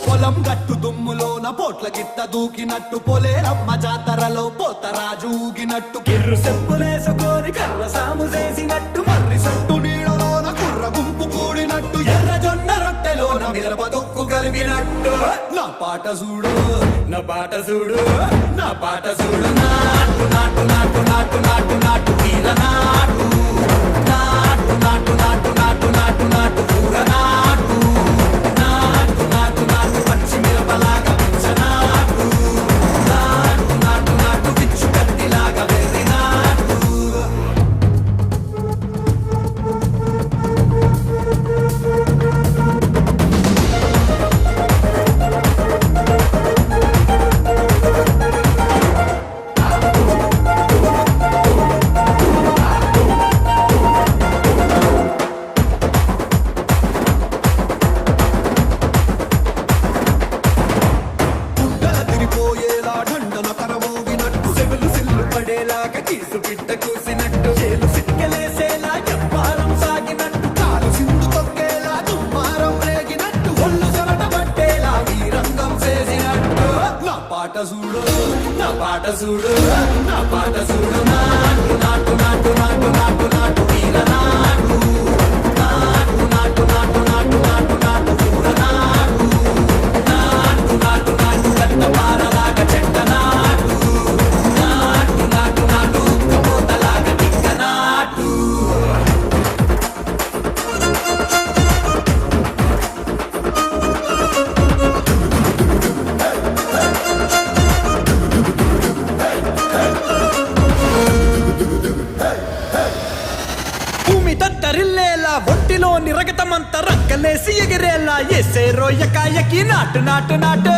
పొలం గట్టు దుమ్ములోన పోట్ల గిట్ట దూకినట్టు పొలేరమ్మ జాతరలో పోతరాజు ఊగినట్టు కిర్రు సెప్పులేసుకొని కర్ర సాము చేసినట్టు మర్రి సట్టు నీడలోన కుర్ర గుంపు కూడినట్టు ఎర్ర జొన్న రొట్టెలోన మిరప దొక్కు కలిగినట్టు నా పాట చూడు నా పాట చూడు నా పాట చూడు నాటు నాటు నాటు నాటు నాటు నాటు వీర నాటు నాటు నాటు నాటు నాటు నాటు నాటు ఊర నాటు నాటు నాటు నాటు పచ్చి మిరపలాగా పిచ్చనాటు నాటు నాటు నాటు పిచ్చు కత్తిలాగా వెర్రి నాటు తిరిపోయేలా ఢండన కరమోగినట్టు సెవులు సిల్లు పడేలాగా కీసు బిడ్డ కూసినట్టు చేలు సిక్కలేసేలా ఎప్పారం సాగినట్టు కాలు సింధు తొక్కేలా దుమ్మారం రేగినట్టు ఒళ్ళు చెమట పట్టేలా వీరంగం చేసినట్టు నా పాట చూడు నా పాట చూడు నా పాట చూడు నాటు నాటు నాటు నాటు నాటు నాటు వీర నాటు నాటు నాటు నాటు నాటు నాటు నాటు ఊర నాటు నాటు నాటు నాటు కట్ట పారలాగా చెట్ట నాటు నాటు నాటు నాటు ఉక్కబోతలాగా టిక్క నాటు భూమి తత్తరిల్లేలా ఒంటిలోని రగతమంత రక్కలేసి ఎగిరేలా ఎసే రోయకాయకి నాటు నాటు నాటు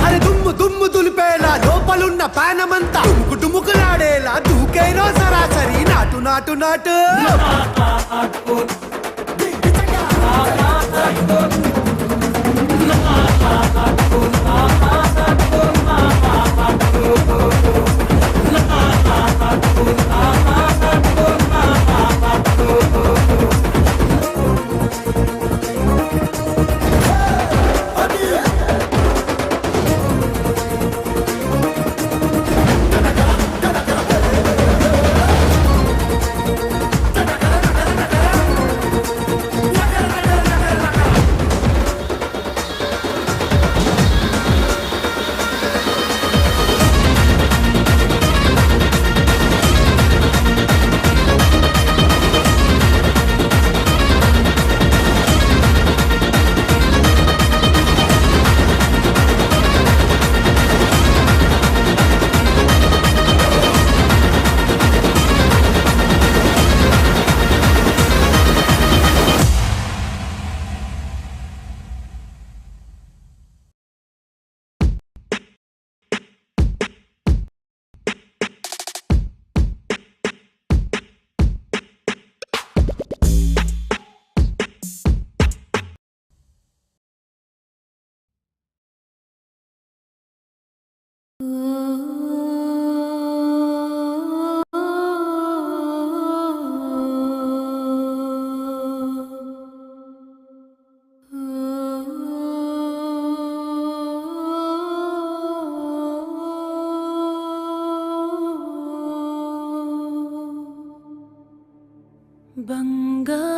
అరే దుమ్ము దుమ్ము దులిపేలా లోపలున్న పానమంతా డుముకు డుముకులాడేలా దూకేనో సరాసరి నాటు నాటు నాటు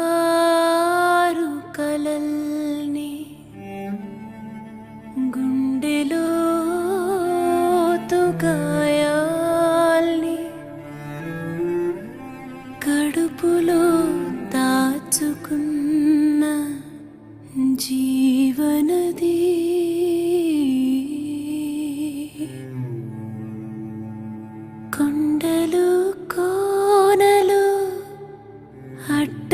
బంగారు కలల్ని గుండెలో గాయాల్ని కడుపులో దాచుకున్న జీవనది కొండలు కోనలు అడ్డ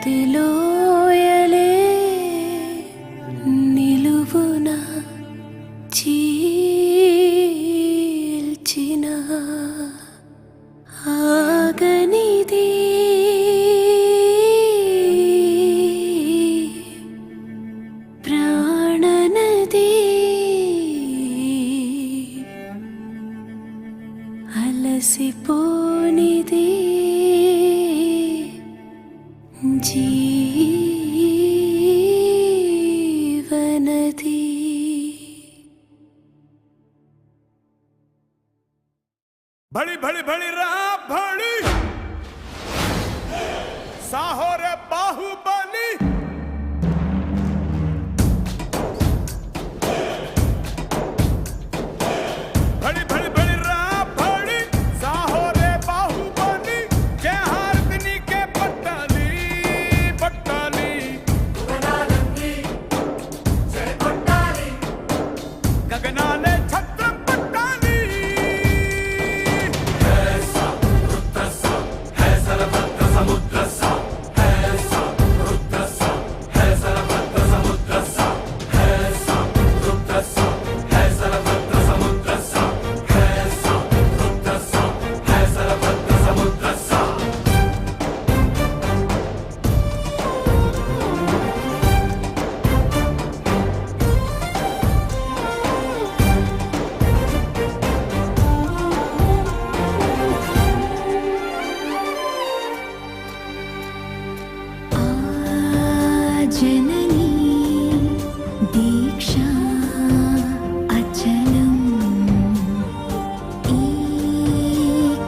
నదిలోయలే నిలువున చీల్చిన ఆగనిది ప్రాణనది అలసిపోనిది జీవనది. भड़ी भड़ी भड़ी रहा भड़ी साहो रे बाहुबली भड़ी भड़ी भड़ी रहा भड़ी साहो रे बाहुबली जय हारदिनी के पट्टाली पट्टाली गगनानंदी जय पट्टाली गगनाले छत्रम पट्टाली जननी दीक्षा अचलं ई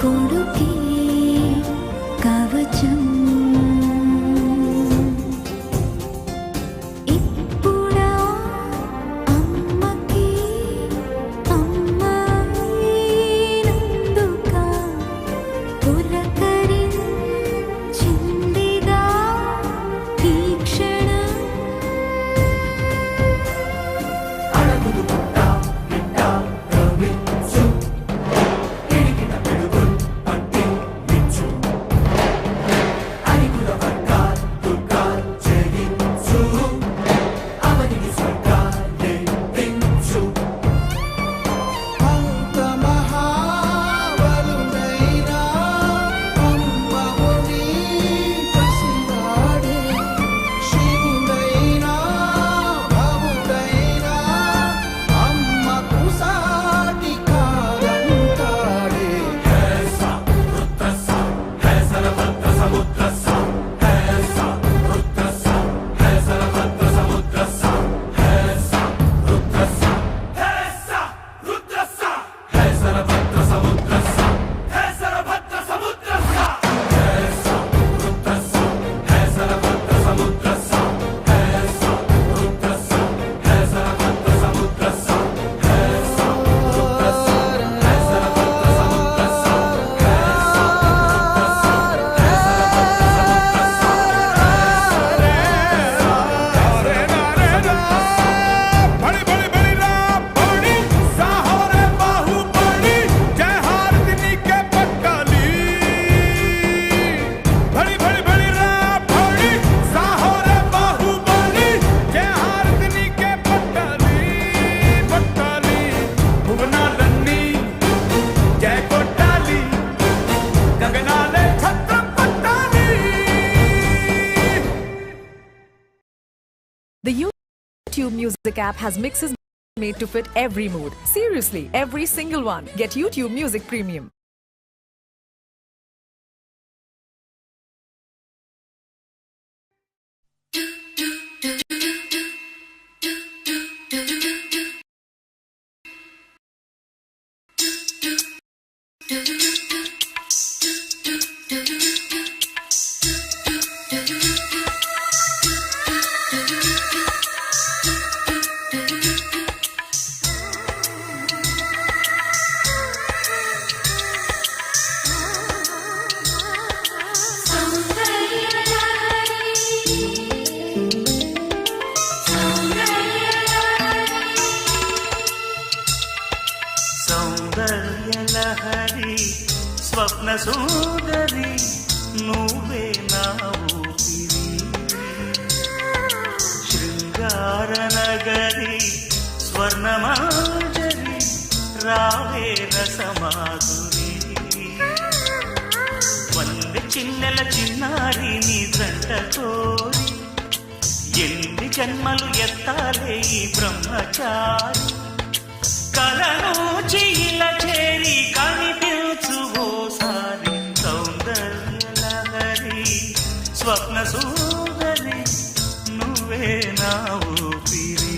कोडुके कवचम् इप्पुडा अम्मकी अम्मायिనందుక పులకరించిందిగా ఈ క్షణం. The YouTube Music app has mixes made to fit every mood. Seriously, every single one. Get YouTube Music Premium. స్వప్న సోదరి నువ్వే నా ఊపిరి స్వర్ణమాజరి రావే రసమాధురి వందె చిన్నెల చిన్నారి నీ జంట కోరి ఎన్ని జన్మలు ఎత్తాలే ఈ బ్రహ్మచారి కలను చీల చేరి కనిపించు ఓసారి సౌందర్య లహరి స్వప్న సుందరి నువ్వే నా ఊపిరి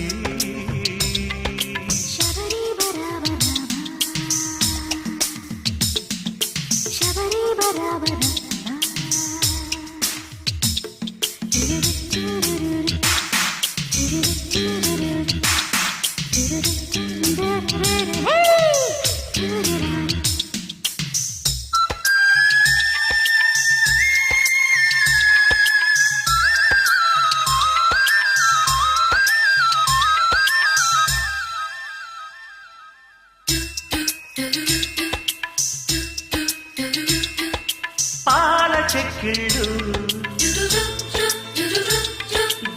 పాల చెక్కిళ్ళు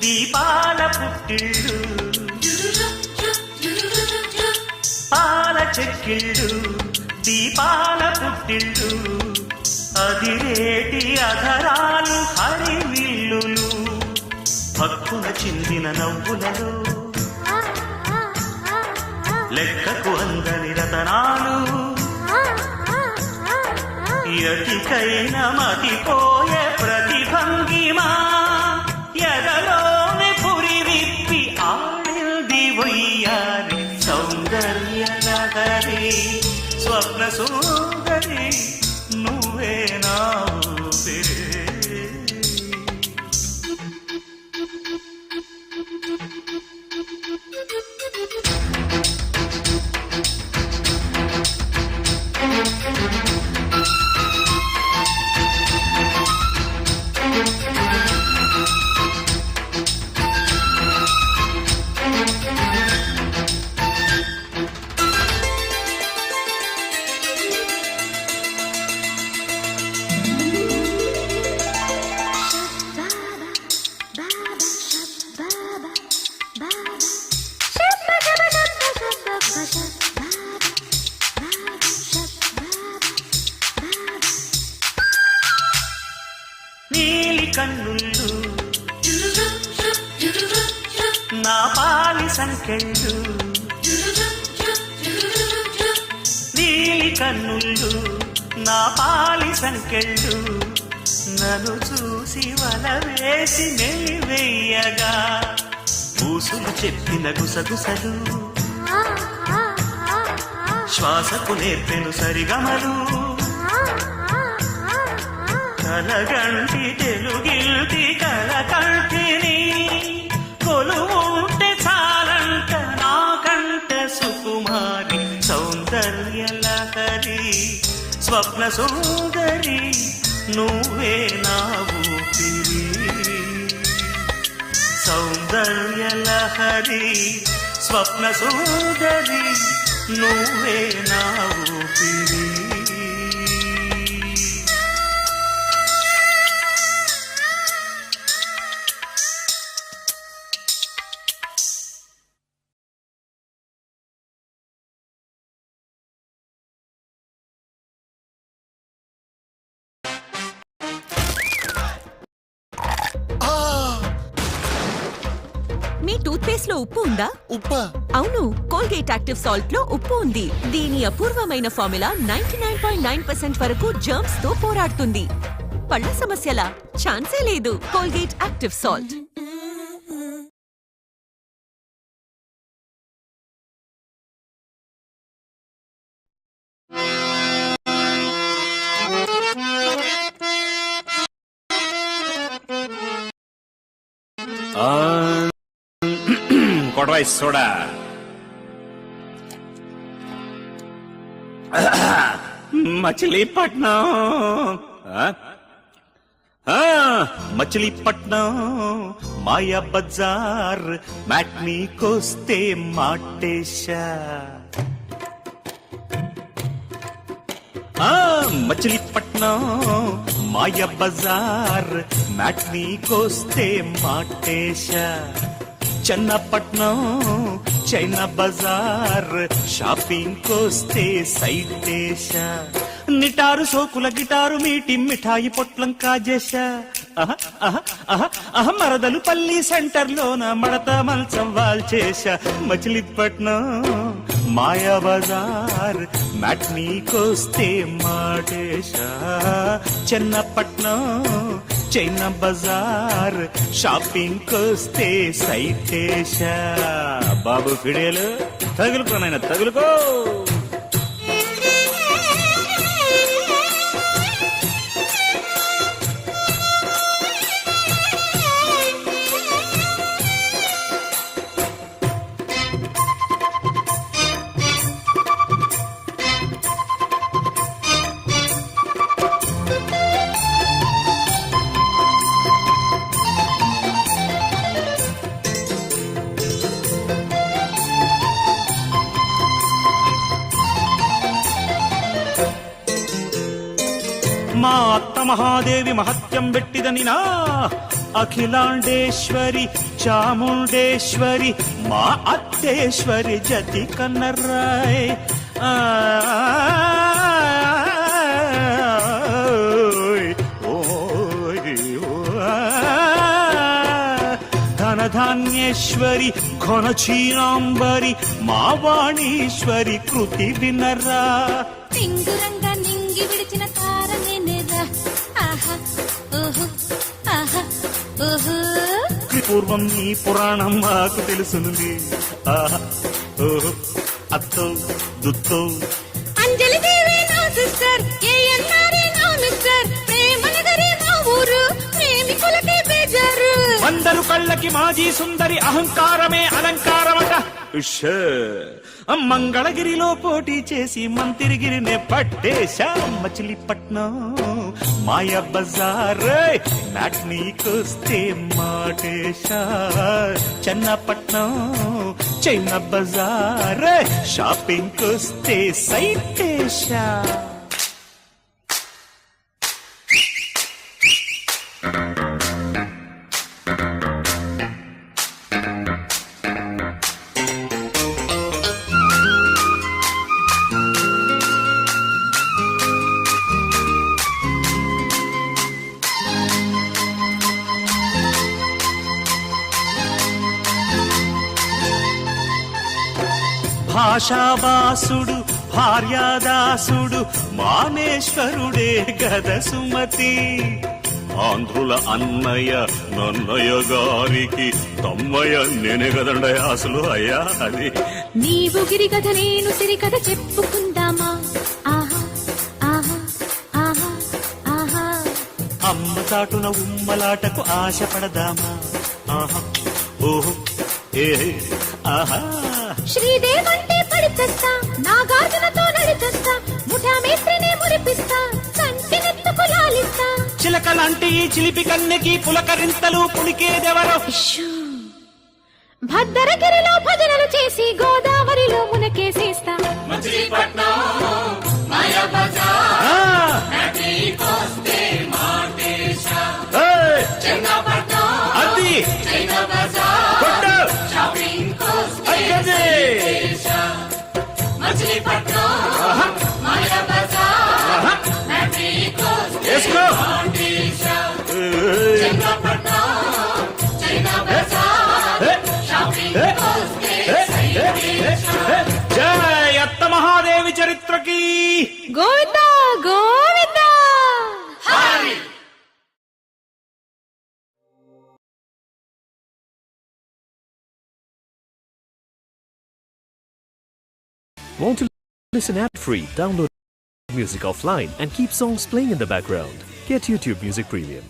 దీపాల పుట్టిళ్ళు పాల చెక్కిళ్ళు దీపాల పుట్టిళ్ళు అదిరేటి అధరాలు హరివిల్లులు భక్కున చిందిన నవ్వులలో లెక్కకు అందని రతనాలు ఎటికైన మతిపోయే ప్రతిభంగిమా ఎదలోని పురి విప్పి ఆడింది వయ్యారి సౌందర్య లహరి స్వప్న సుందరి నువ్వే నా ఊపిరి నీలి కన్నుళ్ళు నా పాలి సంకెళ్ళు నీలి కన్నుళ్ళు నా పాలి సంకెళ్ళు నన్ను చూసి వల వేసి నెలివెయ్యగా పూసులు చెప్పిన గుసగుసలు శ్వాసకు నేర్పెను సరిగమలు కలగంటి తెలుగిల్తి కలకంటిని కొలువుంటే చాలంట నాకంట సుకుమారి సౌందర్య లహరి స్వప్న సుందరి నువ్వే నా ఊపిరి సౌందర్య లహరి స్వప్న సుందరి నువ్వే నా ఊపిరి మీ టూత్ పేస్ట్ లో ఉప్పు ఉందా? ఉప్పా? అవును, కోల్గేట్ యాక్టివ్ సాల్ట్ లో ఉప్పు ఉంది. దీని అపూర్వమైన ఫార్ములా 99.9% వరకు జర్మ్స్ తో పోరాడుతుంది. పళ్ళ సమస్యల ఛాన్సే లేదు. Colgate active salt. కొడవై సోడా మచిలీపట్నం మచిలీపట్నం మాయా బజార్ మ్యాట్నీకొస్తే మాటేశా మచిలీపట్నం మాయా బజార్ మ్యాట్నీకొస్తే మాటేశా చెన్నపట్నం చైనా బజార్ షాపింగ్ కోస్తే సైటేశా నిటారు సోకుల గిటారు మీటి మిఠాయి పొట్లం కాజేశా మరదలు పల్లి సెంటర్లోన మడత మల్చం వాల్చేశా మచిలీపట్నం మాయా బజార్ మ్యాట్నీ కోస్తే మాటేశా చెన్నపట్నం చైనా బజార్ షాపింగ్ కోస్తే సైటేశా బాబు ఫిడేలు తగులుకో నాయన తగులుకో మా అత్త మహాదేవి మహత్యం పెట్టిదనినా అఖిలాండేశ్వరి చాముండేశ్వరి మా అత్తేశ్వరి జతి కన్నరాయ్ ధనధాన్యేశ్వరి ఘనచీనాంబరి మా వాణీశ్వరి కృతి వినరా టింగురంగా నింగి విడిచిన తారనేనేరా ఆహా ఓహో ఆహా ఓహో పూర్వం నీ పురాణం మాకు తెలుసునులే ఆహా ఓహో అత్తో దుత్తో అంజలి దేవి నా సిస్టర్ ఏఎన్ఆర్ నా మిస్టర్ ప్రేమ నగరి మా ఊరు ప్రేమికులకే బేజారు అందరు కళ్ళకి మాజీ సుందరి అహంకారమే అలంకారమట మంగళగిరిలో పోటీ చేసి మంతిరిగిరినే పట్టేశా మచిలీపట్నం మాయా బజార్ మ్యాట్నీ కోస్తే మాటేశా చెన్నపట్నం చైనా బజార్ షాపింగ్ కోస్తే సైటేశా భాషాబాసుడు భార్యాదాసుడు మానేశ్వరుడే గద సుమతి ఆంధ్రుల అన్నయ్య నన్నయ్య గారికి తమ్మయ్య నేనే కదండి అసలు అయ్యా అది నీవు గిరి కథ నేను సిరి కథ చెప్పుకుందామా ఆహా ఆహా ఆహా ఆహా అమ్మ చాటున ఉమ్మలాటకు ఆశపడదామా ఆహా ఓహో ఏ ఆహా శ్రీదేవంటే పడితస్తా నాగార్జునతో నడిచస్తా ముఠామేత్రినే మురిపిస్తా కంటినెత్తుకు లాలిస్తా చిలకలాంటి చిలిపి కన్నెకి పులకరింతలు పులికేదెవరో భద్రగిరిలో భజనలు చేసి గోదావరిలో మునకేసేస్తా మచిలీపట్నం మాయా బజార్ మ్యాట్నీ కోస్తే మాటేశా చెన్నపట్నం అది చైనా బజార్ షాపింగ్ కోస్తే సైటేశా మచిలీపట్నం మాయా బజార్ మ్యాట్నీ కోస్తే మాటేశా చెన్నపట్నం చైనా బజార్ షాపింగ్ కోస్తే సైటేశా జై అత్త మహాదేవి చరిత్రకి Govinda Govinda Hari Want to listen ad-free? Download music offline and keep songs playing in the background. Get YouTube Music Premium.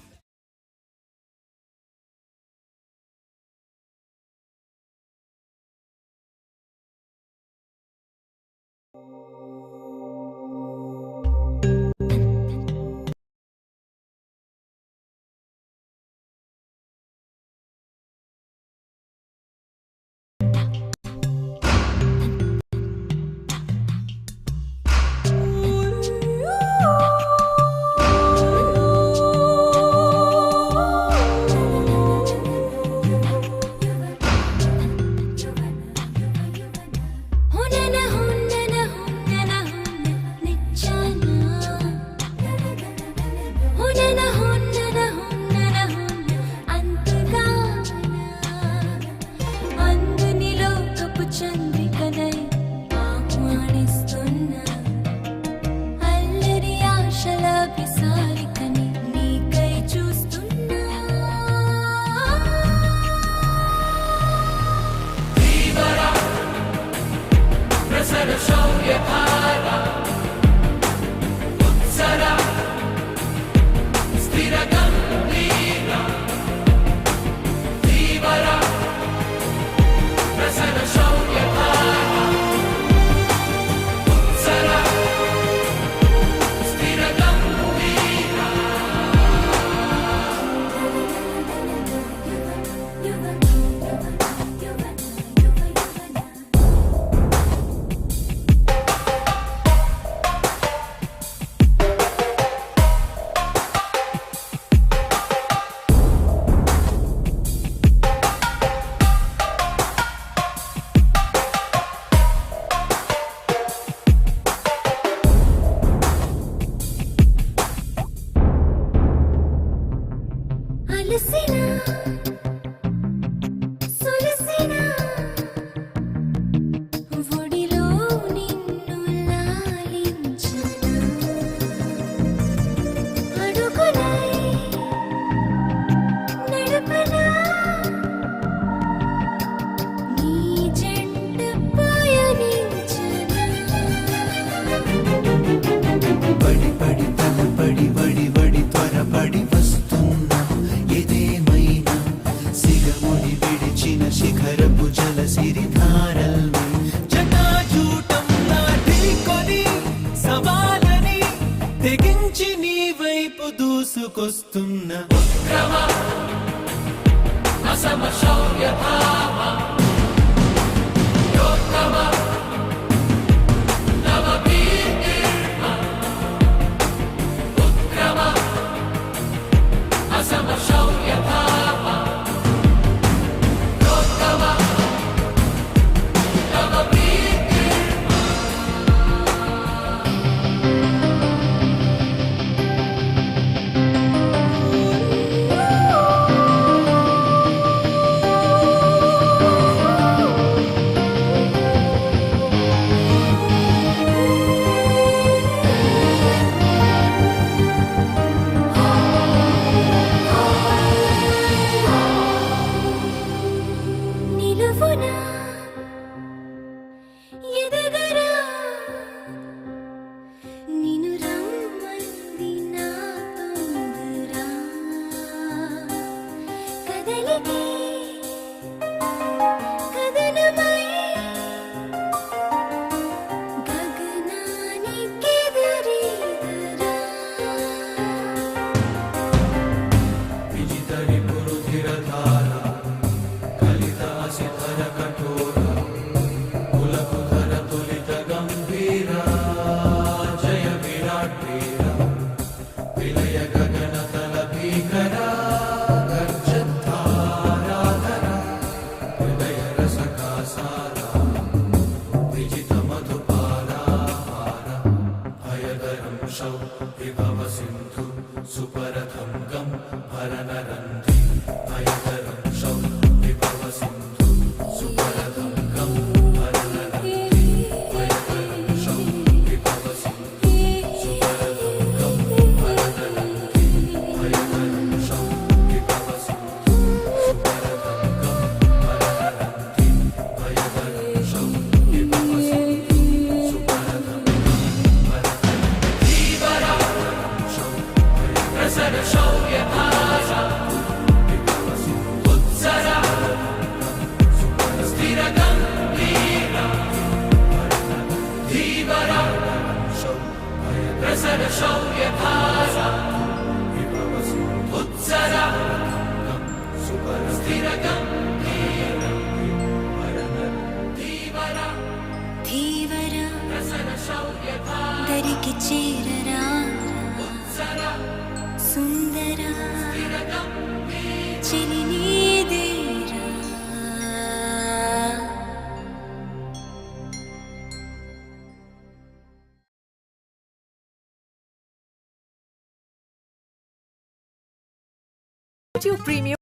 YouTube Premium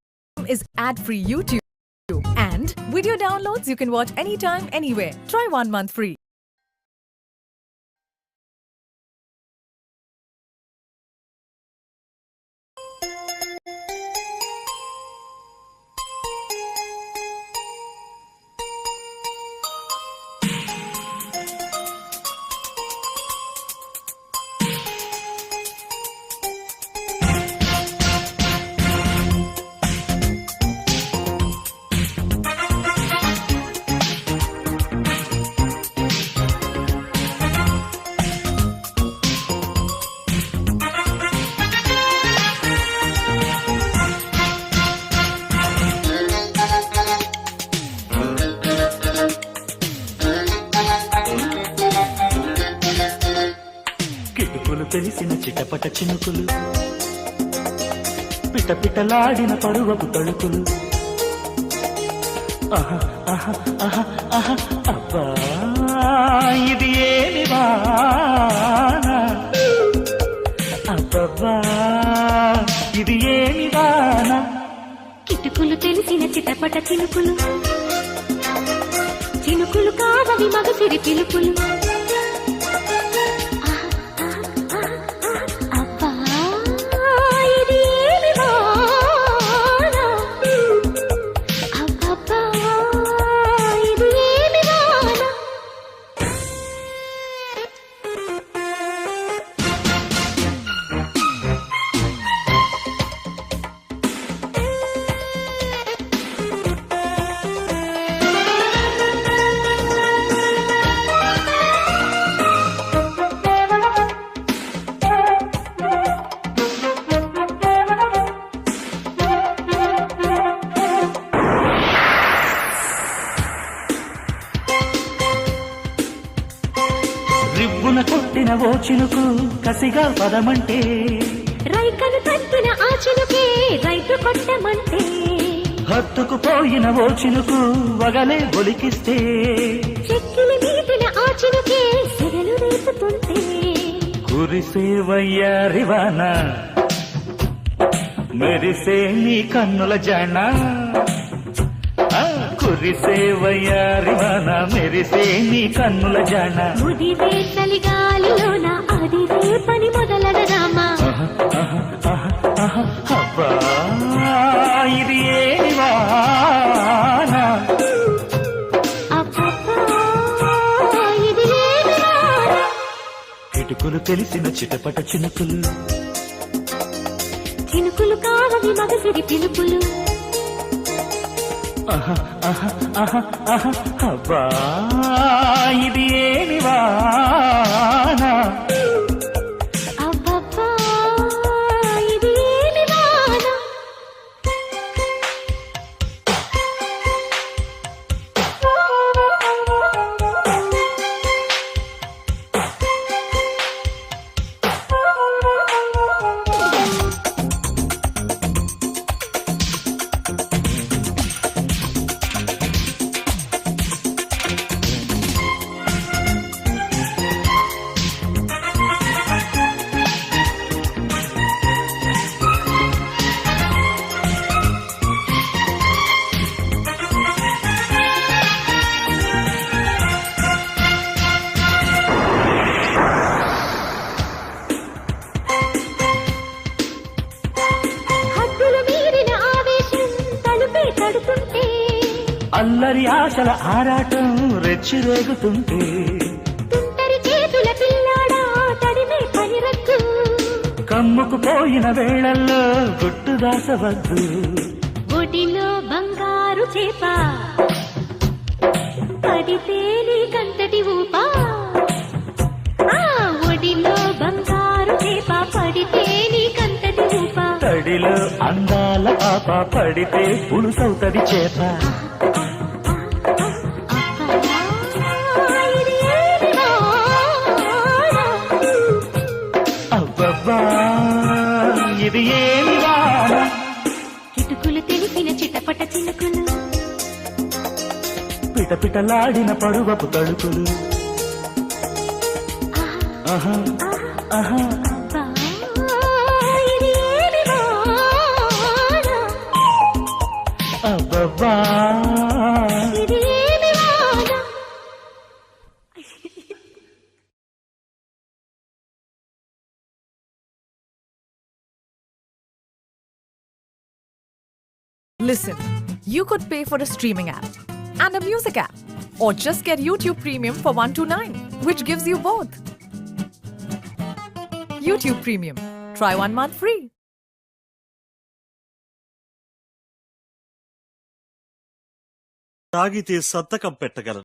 is ad-free YouTube. And video downloads you can watch anytime, anywhere. Try 1 month free. తెలిసిన చిటపట చినుకులు పిటపిటలాడిన పరువపు తళుకులు అబ్బా ఇది ఏమి వాన అబ్బబ్బా ఇది ఏమి వాన చిటపట చినుకులు చినుకులు కావవి మగసిరి పిలుపులు అబ్బా ఇది ఏమి వాన అబ్బబ్బా ఇది ఏమి వాన రివ్వున కొట్టిన ఓ చినుకు కసిగా పదమంటే రైకను తట్టిన ఆ చినుకే రైతు కొట్టమంటే హత్తుకు పోయిన ఓ చినుకు వగలే ఒలికిస్తే చెక్కిలి మీటిన ఆ చినుకే సెగలు రేపుతుంటే కురిసే వయ్యారివాన మెరిసే నీ కన్నుల జాణ కురిసే వయ్యారివాన మెరిసే నీ కన్నుల జాణ ముదిరే చలిగాలిలోన అదిరే పని మొదలడదామా అబ్బా ఇది ఏమి వాన అబ్బబ్బా ఇది ఏమి వాన కిటుకులు తెలిసిన చిటపట చినుకులు చినుకులు కావవి మగసిరి పిలుపులు అబ్బా ఇది ఏమి వాన అబ్బబ్బా ఇది ఏమి వాన హద్దులు మీరిన ఆవేశం తలుపే తడుతుంటే అల్లరి ఆశల ఆరాటం రెచ్చిరేగుతుంటే తుంటరి చేతుల పిల్లాడా తడిమే పనిరక్కు కమ్ముకు పోయిన వేళల్లో గుట్టు దాసవద్దు ఒడిలో బంగారు చేప పడితే నీకంతటి ఊప ఆ ఒడిలో బంగారు చేప పడితే నీకంతటి ఊప తడిలో అందాల పాప పడితే పులుసవుతది చేప ఇది ఏమి వాన అబ్బబ్బా ఇది ఏమి వాన చిటుకులు తెలిసిన చిటపట చినుకులు పిటపిటలాడిన పరువపు తడుకులు ఆహా ఆహా అబ్బా ఇది ఏమి వాన అబ్బబ్బా ఇది ఏమి వాన Listen, you could pay for a streaming app and a music app, or just get YouTube Premium for $129, which gives you both. YouTube Premium. Try 1 month free. తాగితే సంతకం పెట్టగలను